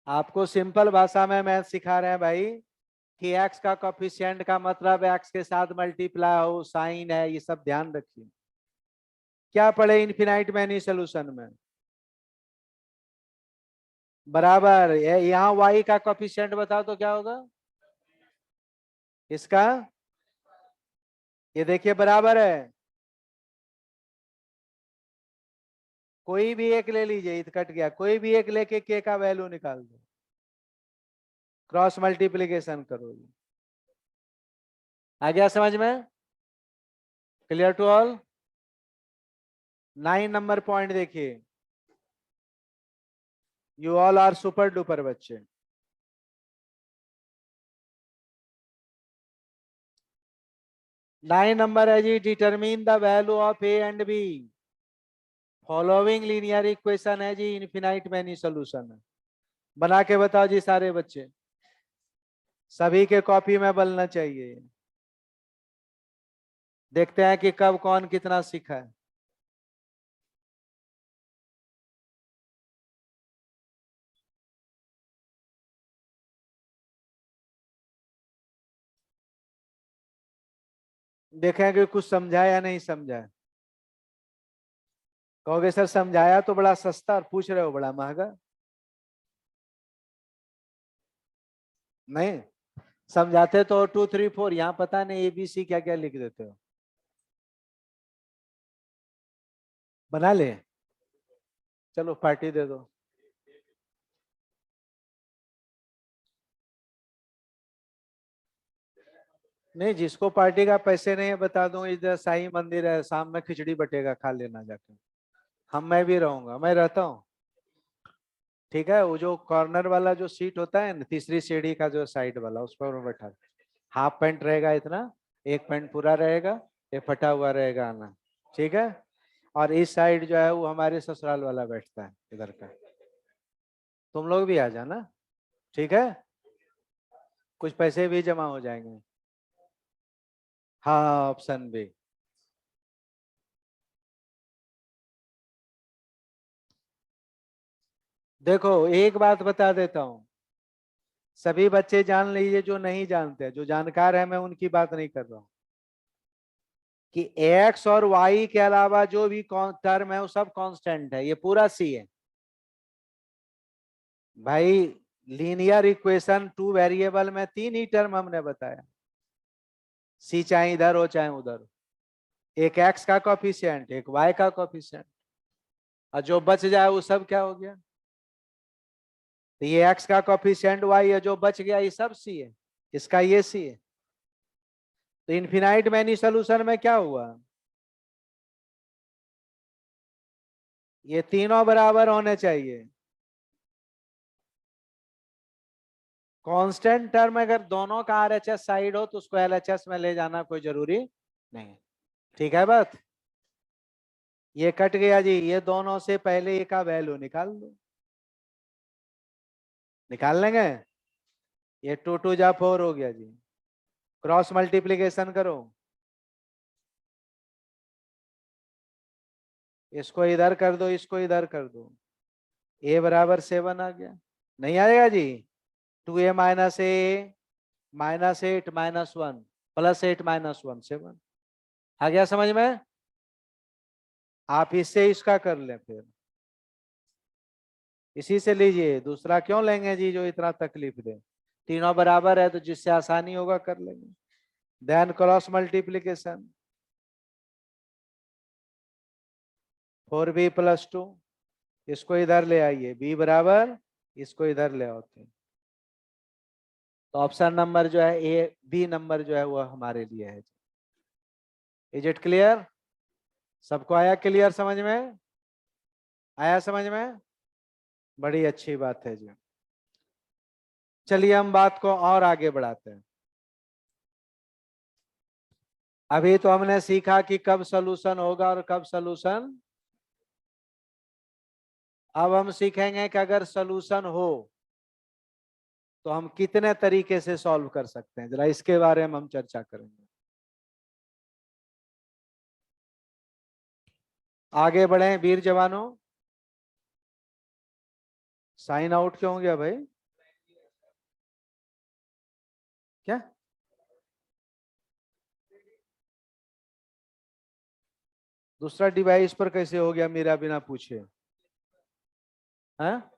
आपको, सिंपल भाषा में मैथ सिखा रहे हैं भाई, कि एक्स का कोफिशिएंट का मतलब एक्स के साथ मल्टीप्लाई हो, साइन है, ये सब ध्यान रखिए। क्या पढ़े इनफिनाइट मैनी सोल्यूशन में? बराबर। यहाँ वाई का कोफिशिएंट बताओ तो क्या होगा इसका? ये देखिए बराबर है, कोई भी एक ले लीजिए, इत कट गया, कोई भी एक लेके के का वैल्यू निकाल दो, क्रॉस मल्टीप्लीकेशन करो। आ गया समझ में? Clear to all? 9 number point देखिए, you all are super duper बच्चे। 9 नंबर है जी, determine the value of A and B following linear equation है जी, इनफिनाइट मैनी सोल्यूशन है। बना के बताओ जी सारे बच्चे, सभी के कॉपी में बनना चाहिए। देखते हैं कि कब कौन कितना सीखा है। देखेंगे कुछ समझा या नहीं समझा। कहोगे सर समझाया तो बड़ा सस्ता और पूछ रहे हो बड़ा महंगा। नहीं समझाते तो 2 3 4, यहाँ पता नहीं ABC क्या क्या लिख देते हो। बना ले, चलो पार्टी दे दो। नहीं जिसको पार्टी का पैसे नहीं है बता दूं, इधर साईं मंदिर है, शाम में खिचड़ी बटेगा, खा लेना जाके। मैं भी रहूंगा, मैं रहता हूँ। ठीक है, वो जो कॉर्नर वाला जो सीट होता है ना, तीसरी सीढ़ी का जो साइड वाला, उस पर मैं बैठा। हाफ पैंट रहेगा इतना, एक पैंट पूरा रहेगा, एक फटा हुआ रहेगा आना। ठीक है। और इस साइड जो है वो हमारे ससुराल वाला बैठता है इधर का। तुम लोग भी आ जाना। ठीक है, कुछ पैसे भी जमा हो जाएंगे। हाँ ऑप्शन बी। देखो एक बात बता देता हूँ, सभी बच्चे जान लीजिए, जो नहीं जानते, जो जानकार है मैं उनकी बात नहीं कर रहा हूँ, कि एक्स और वाई के अलावा जो भी टर्म है वो सब कांस्टेंट है, ये पूरा सी है भाई। लीनियर इक्वेशन 2 वेरिएबल में 3 ही टर्म हमने बताया, सी चाहे इधर हो चाहे उधर, एक एक्स का कोफिशिएंट एक वाई का कोफिशिएंट, और जो बच जाए वो सब क्या हो गया, तो ये एक्स का कोफिशिएंट वाई है, जो बच गया ये सब सी है, इसका ये सी है। तो इनफिनाइट मैनी सोल्यूशन में क्या हुआ, ये तीनों बराबर होने चाहिए। कांस्टेंट टर्म अगर दोनों का आरएचएस साइड हो तो उसको एलएचएस में ले जाना कोई जरूरी नहीं। ठीक है बात। ये कट गया जी, ये दोनों से पहले ये का वैल्यू निकाल दो, निकाल लेंगे। ये 2 2 जा 4 हो गया जी, क्रॉस मल्टीप्लीकेशन करो, इसको इधर कर दो, इसको इधर कर दो, ए बराबर 7 आ गया। नहीं आएगा जी, 2a - 8 - 1 +8 - 1 7 आ गया समझ में। आप इससे इसका कर लें, फिर इसी से लीजिए, दूसरा क्यों लेंगे जी जो इतना तकलीफ दे। तीनों बराबर है तो जिससे आसानी होगा कर लेंगे। देन क्रॉस मल्टीप्लीकेशन, 4b + 2, इसको इधर ले आइए, b बराबर, इसको इधर ले आते हैं। तो ऑप्शन नंबर जो है ए बी नंबर जो है वो हमारे लिए है। इज इट क्लियर, सबको आया क्लियर समझ में, आया समझ में, बड़ी अच्छी बात है जी। चलिए हम बात को और आगे बढ़ाते हैं। अभी तो हमने सीखा कि कब सॉल्यूशन होगा और कब सॉल्यूशन, अब हम सीखेंगे कि अगर सॉल्यूशन हो तो हम कितने तरीके से सॉल्व कर सकते हैं, जरा इसके बारे में हम चर्चा करेंगे। आगे बढ़े वीर जवानों। साइन आउट क्यों हो गया भाई, क्या दूसरा डिवाइस पर कैसे हो गया मेरा बिना पूछे, हाँ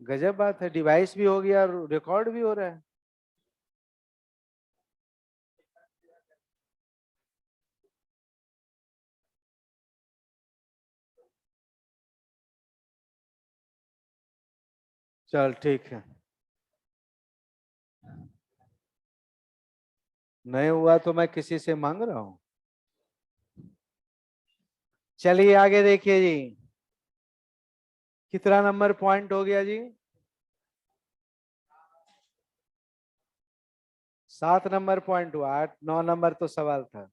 गजब बात है, डिवाइस भी हो गया और रिकॉर्ड भी हो रहा है। चल ठीक है, नहीं हुआ तो मैं किसी से मांग रहा हूं। चलिए आगे देखिए जी, कितना नंबर पॉइंट हो गया जी, 7 नंबर पॉइंट हुआ, 8 9 नंबर तो सवाल था।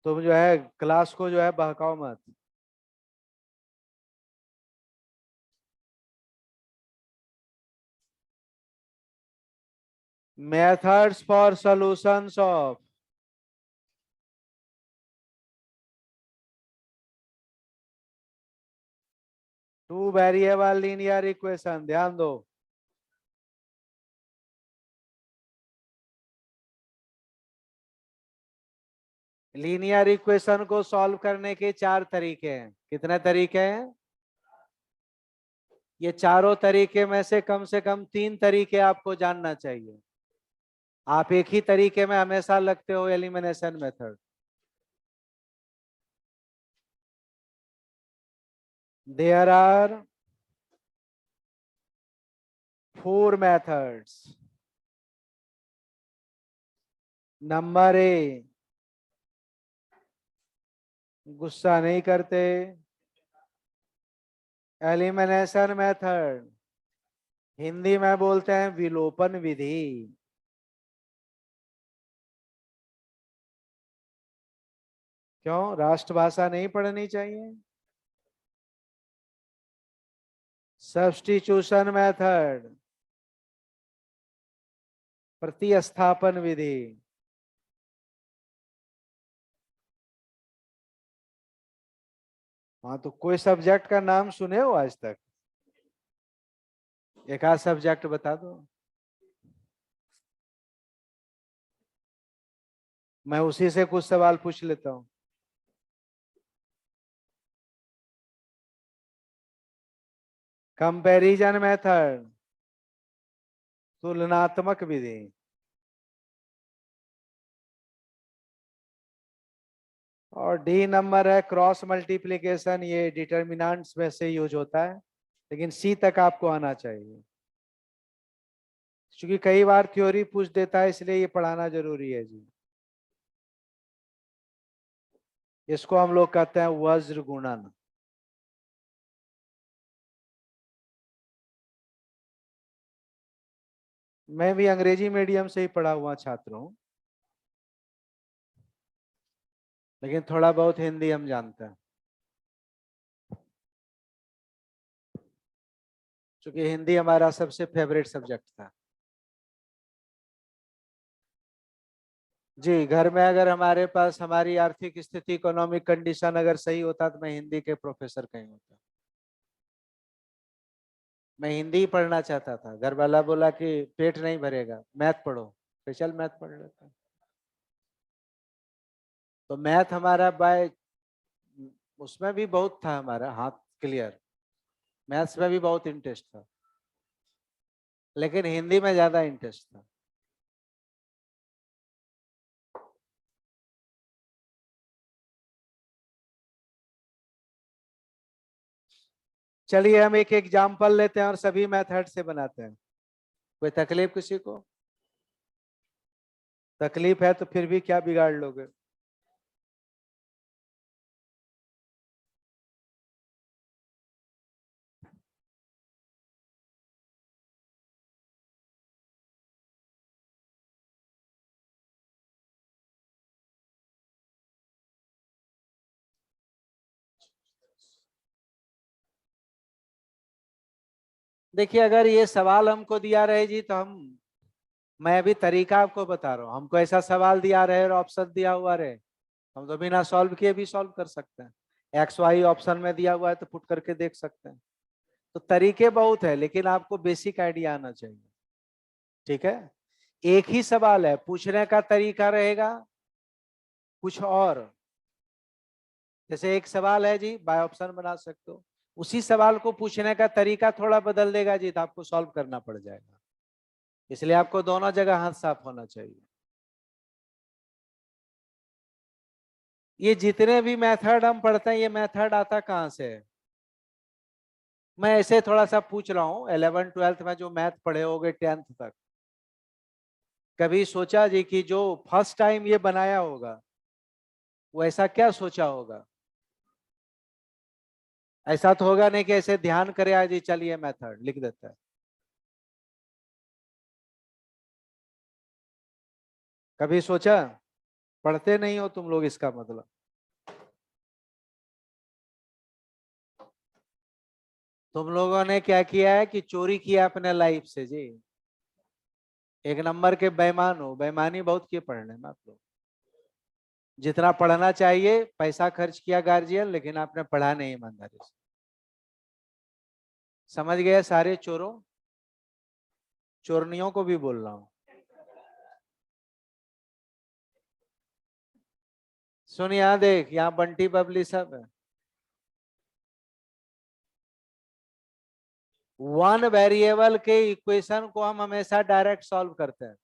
तुम जो है क्लास को जो है बहकाओ मत। Methods for solutions of 2 variable linear equation, ध्यान दो। लीनियर इक्वेशन को सॉल्व करने के 4 तरीके हैं। कितने तरीके हैं? ये चारों तरीके में से कम 3 तरीके आपको जानना चाहिए। आप एक ही तरीके में हमेशा लगते हो elimination method. There are 4 methods. Number A, गुस्सा नहीं करते, एलिमिनेशन मेथड, हिंदी में बोलते हैं विलोपन विधि। क्यों राष्ट्रभाषा नहीं पढ़नी चाहिए? सब्स्टिट्यूशन मेथड, प्रतिस्थापन विधि। हाँ, तो कोई सब्जेक्ट का नाम सुने हो आज तक? एक आध सब्जेक्ट बता दो। मैं उसी से कुछ सवाल पूछ लेता हूँ। कंपैरिजन मेथड, तुलनात्मक विधि। और डी नंबर है क्रॉस मल्टीप्लिकेशन, ये डिटर्मिनेंट्स में से यूज होता है, लेकिन सी तक आपको आना चाहिए, क्योंकि कई बार थ्योरी पूछ देता है, इसलिए ये पढ़ाना जरूरी है जी। इसको हम लोग कहते हैं वज्र गुणन। मैं भी अंग्रेजी मीडियम से ही पढ़ा हुआ छात्र हूँ, लेकिन थोड़ा बहुत हिंदी हम जानते हैं, क्योंकि हिंदी हमारा सबसे फेवरेट सब्जेक्ट था। जी, घर में अगर हमारे पास हमारी आर्थिक स्थिति, इकोनॉमिक कंडीशन अगर सही होता तो मैं हिंदी के प्रोफेसर कहीं होता। मैं हिंदी ही पढ़ना चाहता था, घर वाला बोला कि पेट नहीं भरेगा, मैथ पढ़ो, स्पेशल मैथ पढ़ लेता। तो मैथ हमारा बाय, उसमें भी बहुत था हमारा हाथ क्लियर, मैथ्स में भी बहुत इंटरेस्ट था, लेकिन हिंदी में ज्यादा इंटरेस्ट था। चलिए हम एक एग्जाम्पल लेते हैं और सभी मेथड से बनाते हैं। कोई तकलीफ किसी को? तकलीफ है तो फिर भी क्या बिगाड़ लोगे? देखिए, अगर ये सवाल हमको दिया रहे जी तो मैं अभी तरीका आपको बता रहा हूँ, हमको ऐसा सवाल दिया रहे और ऑप्शन दिया हुआ रहे, हम तो बिना सॉल्व किए भी सॉल्व कर सकते हैं। एक्स वाई ऑप्शन में दिया हुआ है तो पुट करके देख सकते हैं। तो तरीके बहुत है, लेकिन आपको बेसिक आइडिया आना चाहिए। ठीक है, एक ही सवाल है, पूछने का तरीका रहेगा कुछ और। जैसे एक सवाल है जी, बाय ऑप्शन बना सकते हो, उसी सवाल को पूछने का तरीका थोड़ा बदल देगा जी तो आपको सॉल्व करना पड़ जाएगा। इसलिए आपको दोनों जगह हाथ साफ होना चाहिए। ये जितने भी मेथड हम पढ़ते हैं, ये मेथड आता कहाँ से है? मैं ऐसे थोड़ा सा पूछ रहा हूँ, 11 12th में जो मैथ पढ़े होगे 10th तक, कभी सोचा जी कि जो फर्स्ट टाइम ये बनाया होगा वो ऐसा क्या सोचा होगा? ऐसा तो होगा नहीं कि ऐसे ध्यान करे आज जी चलिए मेथड लिख देता है। कभी सोचा? पढ़ते नहीं हो तुम लोग, इसका मतलब। तुम लोगों ने क्या किया है कि चोरी किया अपने लाइफ से जी। एक नंबर के बेईमान हो, बेईमानी बहुत किए पढ़ने में आप लोग। जितना पढ़ना चाहिए पैसा खर्च किया गार्जियन, लेकिन आपने पढ़ा नहीं ईमानदारी से। समझ गए सारे चोरों, चोरनियों को भी बोल रहा हूं। सुन यहाँ देख, यहाँ बंटी बबली सब है। वन वेरिएबल के इक्वेशन को हम हमेशा डायरेक्ट सॉल्व करते हैं।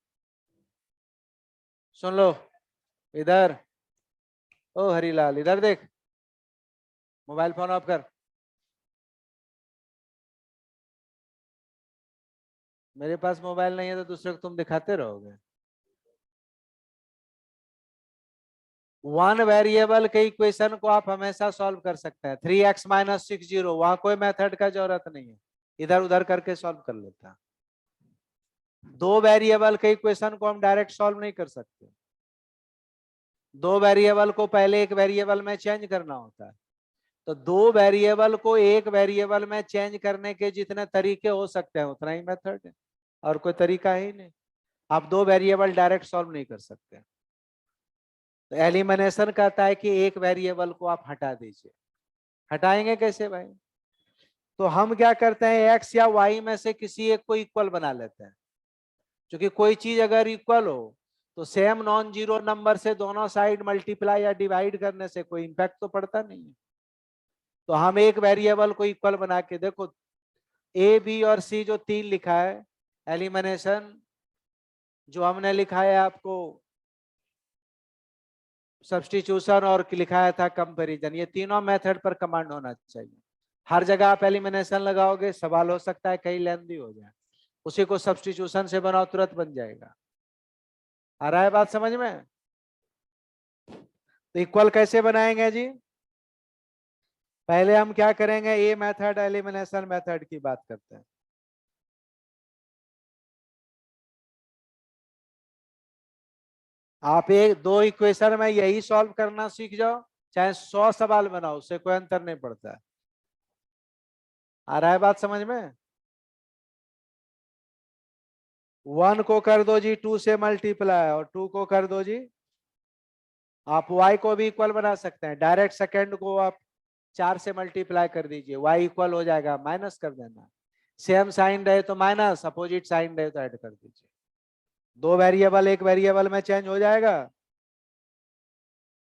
सुन लो इधर, ओ हरीलाल इधर देख, मोबाइल फोन ऑफ कर। मेरे पास मोबाइल नहीं है तो दूसरे को तुम दिखाते रहोगे। वन वेरिएबल के इक्वेशन को आप हमेशा सॉल्व कर सकते हैं। 3x-60, वहां कोई मेथड का जरूरत नहीं है, इधर उधर करके सॉल्व कर लेता है। दो वेरिएबल के इक्वेशन को हम डायरेक्ट सॉल्व नहीं कर सकते। दो वेरिएबल को पहले एक वेरिएबल में चेंज करना होता है। तो दो वेरिएबल को एक वेरिएबल में चेंज करने के जितने तरीके हो सकते हैं उतना ही मेथड है, और कोई तरीका ही नहीं। आप दो वेरिएबल डायरेक्ट सॉल्व नहीं कर सकते। तो एलिमिनेशन कहता है कि एक वेरिएबल को आप हटा दीजिए। हटाएंगे कैसे भाई? तो हम क्या करते हैं, एक्स या वाई में से किसी एक को इक्वल बना लेते हैं। क्योंकि कोई चीज अगर इक्वल हो तो सेम नॉन जीरो नंबर से दोनों साइड मल्टीप्लाई या डिवाइड करने से कोई इंपैक्ट तो पड़ता नहीं है। तो हम एक वेरिएबल को इक्वल बना के देखो, ए बी और सी जो तीन लिखा है एलिमिनेशन, जो हमने लिखा है आपको सब्स्टिट्यूशन और लिखाया था कंपैरिजन, ये तीनों मेथड पर कमांड होना चाहिए। हर जगह आप एलिमिनेशन लगाओगे सवाल हो सकता है कई लेंथी हो जाए, उसी को सब्स्टिट्यूशन से बनाओ तुरंत बन जाएगा। आ रहा है बात समझ में? तो इक्वल कैसे बनाएंगे जी? पहले हम क्या करेंगे, ये मेथड एलिमिनेशन मेथड की बात करते हैं। आप एक दो इक्वेशन में यही सॉल्व करना सीख जाओ, चाहे 100 सवाल बनाओ, उससे कोई अंतर नहीं पड़ता है। आ रहा है बात समझ में? वन को कर दो जी 2 से मल्टीप्लाई, और 2 को कर दो जी, आप y को भी इक्वल बना सकते हैं। डायरेक्ट सेकंड को आप 4 से मल्टीप्लाई कर दीजिए, y इक्वल हो जाएगा, माइनस कर देना। सेम साइन रहे तो माइनस, अपोजिट साइन रहे तो ऐड कर दीजिए। दो वेरिएबल एक वेरिएबल में चेंज हो जाएगा।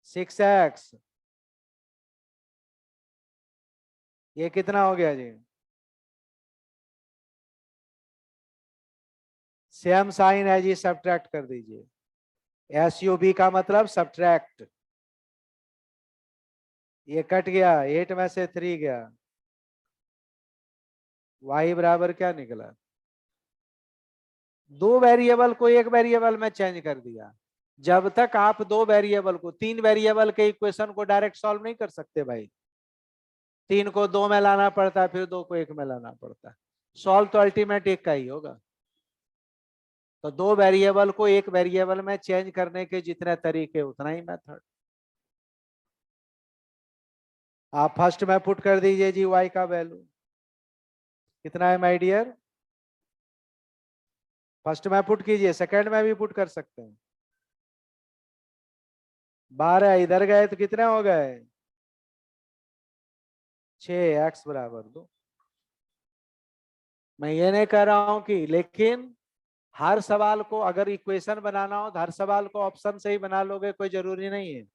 6x, ये कितना हो गया जी? सेम साइन है जी, सब्ट्रैक्ट कर दीजिए। SUB का मतलब सब्ट्रैक्ट। ये कट गया, 8 में से 3 गया, y बराबर क्या निकला? दो वेरिएबल को एक वेरिएबल में चेंज कर दिया। जब तक आप दो वेरिएबल को, तीन वेरिएबल के इक्वेशन को डायरेक्ट सॉल्व नहीं कर सकते भाई, तीन को दो में लाना पड़ता है, फिर दो को एक में लाना पड़ता है। सॉल्व तो अल्टीमेट एक का ही होगा। तो दो वेरिएबल को एक वेरिएबल में चेंज करने के जितने तरीके उतना ही मेथड। आप फर्स्ट में पुट कर दीजिए जी y का वैल्यू कितना है माय डियर। फर्स्ट में पुट कीजिए, सेकंड में भी पुट कर सकते हैं। 12 इधर गए तो कितने हो गए? 6x बराबर 2। मैं ये नहीं कह रहा हूं कि, लेकिन हर सवाल को अगर इक्वेशन बनाना हो तो हर सवाल को ऑप्शन से ही बना लोगे, कोई जरूरी नहीं है।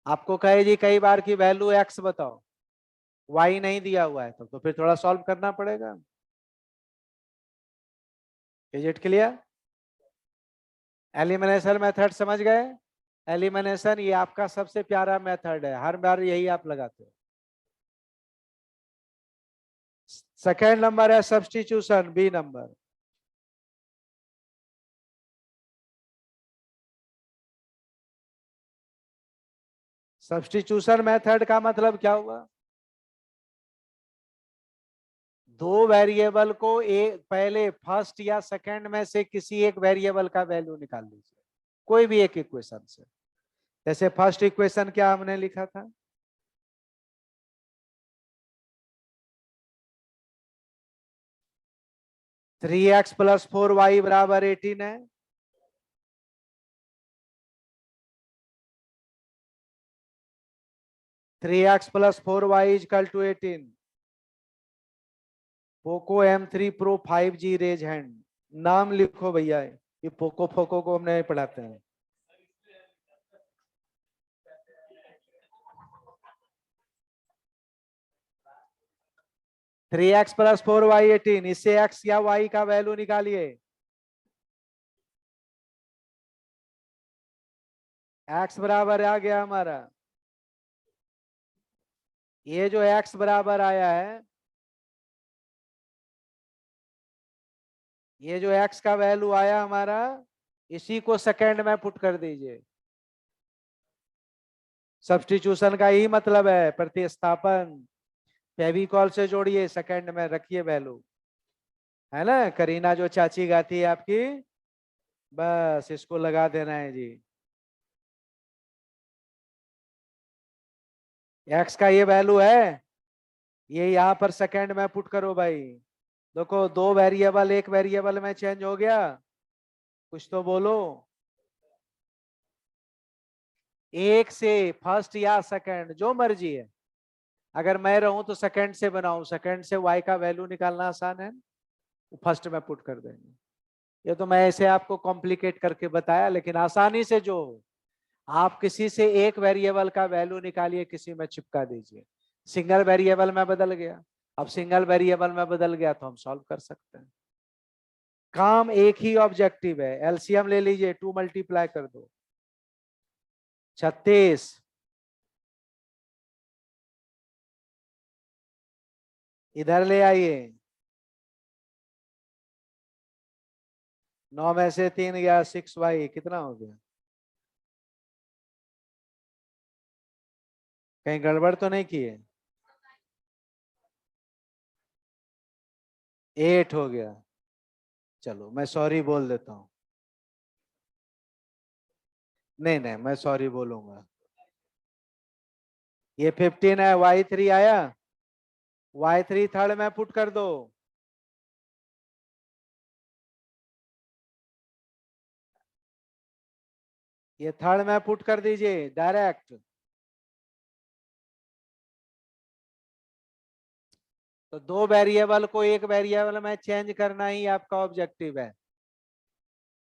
आपको कहे जी कई बार की वैल्यू x बताओ, y नहीं दिया हुआ है, तो फिर थोड़ा सॉल्व करना पड़ेगा। Is it clear? Elimination method समझ गए? एलिमिनेशन ये आपका सबसे प्यारा मेथड है, हर बार यही आप लगाते हो। सेकेंड नंबर है substitution, B number. Substitution method का मतलब क्या हुआ? दो वेरिएबल को एक, पहले फर्स्ट या सेकंड में से किसी एक वेरिएबल का वैल्यू निकाल लीजिए, कोई भी एक इक्वेशन से। जैसे फर्स्ट इक्वेशन क्या हमने लिखा था, थ्री एक्स प्लस 4y बराबर 18 है। Three X plus 4y is equal to 18। Poco M3 Pro 5G raise hand, नाम लिखो भैया, ये पोको फोको को हम नहीं पढ़ाते हैं। 3x प्लस 4y18, इससे x या y का वैल्यू निकालिए। x बराबर आ गया हमारा, ये जो x बराबर आया है, ये जो x का वैल्यू आया हमारा, इसी को सेकंड में पुट कर दीजिए। सब्स्टिट्यूशन का ही मतलब है प्रतिस्थापन। फेविकॉल से जोड़िए, सेकंड में रखिए वैल्यू, है ना। करीना जो चाची गाती है आपकी, बस इसको लगा देना है जी। एक्स का ये वैल्यू है, ये यहां पर सेकंड में पुट करो भाई। देखो, दो वेरिएबल एक वेरिएबल में चेंज हो गया, कुछ तो बोलो। एक से फर्स्ट या सेकंड, जो मर्जी है। अगर मैं रहूं तो सेकंड से बनाऊं, सेकंड से वाई का वैल्यू निकालना आसान है, फर्स्ट में पुट कर देंगे। ये तो मैं ऐसे आपको कॉम्प्लिकेट करके बताया, लेकिन आसानी से जो आप किसी से एक वेरिएबल का वैल्यू निकालिए, किसी में चिपका दीजिए, सिंगल वेरिएबल में बदल गया। अब सिंगल वेरिएबल में बदल गया तो हम सॉल्व कर सकते हैं। काम एक ही ऑब्जेक्टिव है। एलसीएम ले लीजिए, 2 मल्टीप्लाई कर दो, 36। इधर ले आइए, 9 में से 3 गया, 6y कितना हो गया? कहीं गड़बड़ तो नहीं की है? 8 हो गया। चलो मैं सॉरी बोल देता हूं। नहीं नहीं, मैं सॉरी बोलूंगा। ये 15 है, y3 आया, y3 थर्ड में पुट कर दो। ये थर्ड में पुट कर दीजिए डायरेक्ट। तो दो वेरिएबल को एक वेरिएबल में चेंज करना ही आपका ऑब्जेक्टिव है।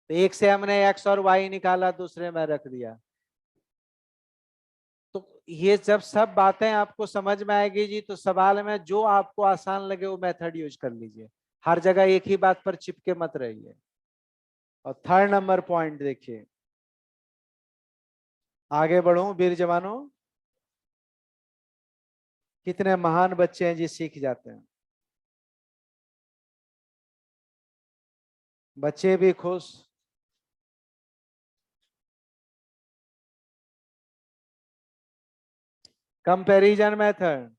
तो एक से हमने x और y निकाला, दूसरे में रख दिया। तो ये जब सब बातें आपको समझ में आएगी जी, तो सवाल में जो आपको आसान लगे वो मेथड यूज कर लीजिए। हर जगह एक ही बात पर चिपके मत रहिए। और थर्ड नंबर पॉइंट देखिए, आगे बढ़ो वीर जवानों। कितने महान बच्चे हैं जी, सीख जाते हैं, बच्चे भी खुश। कंपैरिजन मेथड,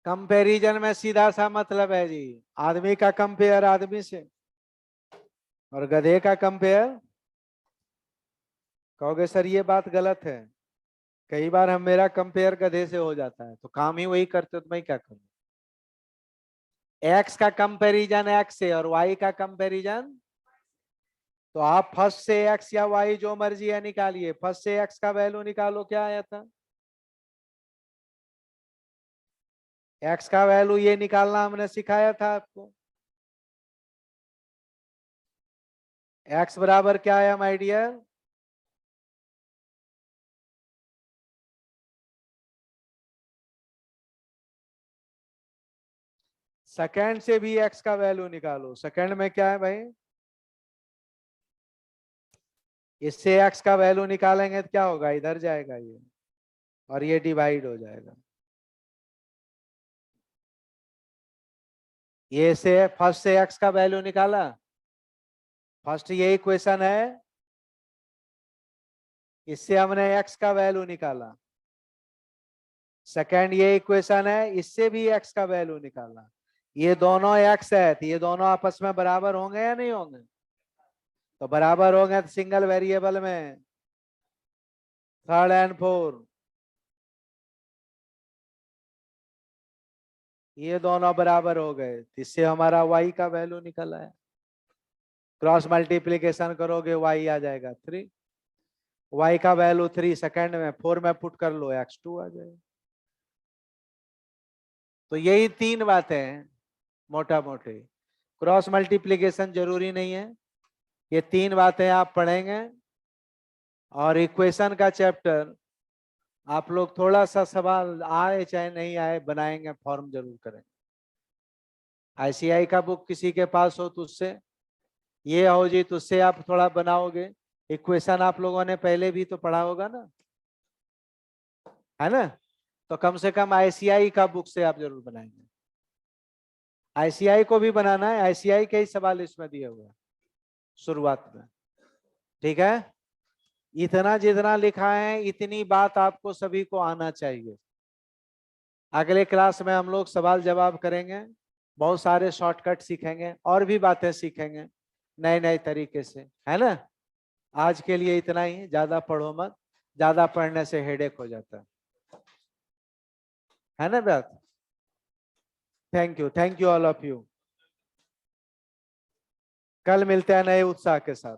कंपैरिजन में सीधा सा मतलब है जी, आदमी का कंपेयर आदमी से, और गधे का कंपेयर। कहोगे सर ये बात गलत है। कई बार हम मेरा कंपेयर गधे से हो जाता है, तो काम ही वही करते, तो मैं क्या करूं। एक्स का कंपैरिजन एक्स से, और वाई का कंपैरिजन, तो आप फर्स्ट से एक्स या वाई जो मर्जी है निकालिए। फर्स्ट से एक्स का वैल्यू निकालो, क्या आया था? एक्स का वैल्यू ये निकालना हमने सिखाया था आपको। एक्स बराबर क्या आया माय डियर? सेकंड से भी एक्स का वैल्यू निकालो। सेकंड में क्या है भाई? इससे एक्स का वैल्यू निकालेंगे तो क्या होगा? इधर जाएगा ये, और ये डिवाइड हो जाएगा। ये से फर्स्ट से एक्स का वैल्यू निकाला, फर्स्ट ये इक्वेशन है, इससे हमने एक्स का वैल्यू निकाला। सेकंड ये इक्वेशन है, इससे भी एक्स का वैल्यू निकाला। ये दोनों एक्स है, तो ये दोनों आपस में बराबर होंगे या नहीं होंगे? तो बराबर होंगे तो सिंगल वेरिएबल में थर्ड एंड फोर्थ, ये दोनों बराबर हो गए, इससे हमारा y का वैल्यू निकला है। क्रॉस मल्टीप्लीकेशन करोगे y आ जाएगा 3, y का वैल्यू 3, सेकंड में 4 में पुट कर लो, x2 आ जाएगा। तो यही तीन बातें हैं मोटा मोटी। क्रॉस मल्टीप्लीकेशन जरूरी नहीं है, ये तीन बातें आप पढ़ेंगे और इक्वेशन का चैप्टर आप लोग थोड़ा सा सवाल आए चाहे नहीं आए बनाएंगे, फॉर्म जरूर करेंगे। आईसीआई का बुक किसी के पास हो तो उससे, ये हो जी तो उससे आप थोड़ा बनाओगे। इक्वेशन आप लोगों ने पहले भी तो पढ़ा होगा ना, है ना? तो कम से कम आईसीआई का बुक से आप जरूर बनाएंगे। आईसीआई को भी बनाना है, आईसीआई के ही सवाल इसमें दिए हुए हैं शुरुआत में, ठीक है? इतना जितना लिखा है इतनी बात आपको सभी को आना चाहिए। अगले क्लास में हम लोग सवाल जवाब करेंगे, बहुत सारे शॉर्टकट सीखेंगे और भी बातें सीखेंगे नए नए तरीके से, है ना? आज के लिए इतना ही, ज्यादा पढ़ो मत, ज्यादा पढ़ने से हेडेक हो जाता है ना बात? Thank you all of you. कल मिलते हैं नए उत्साह के साथ।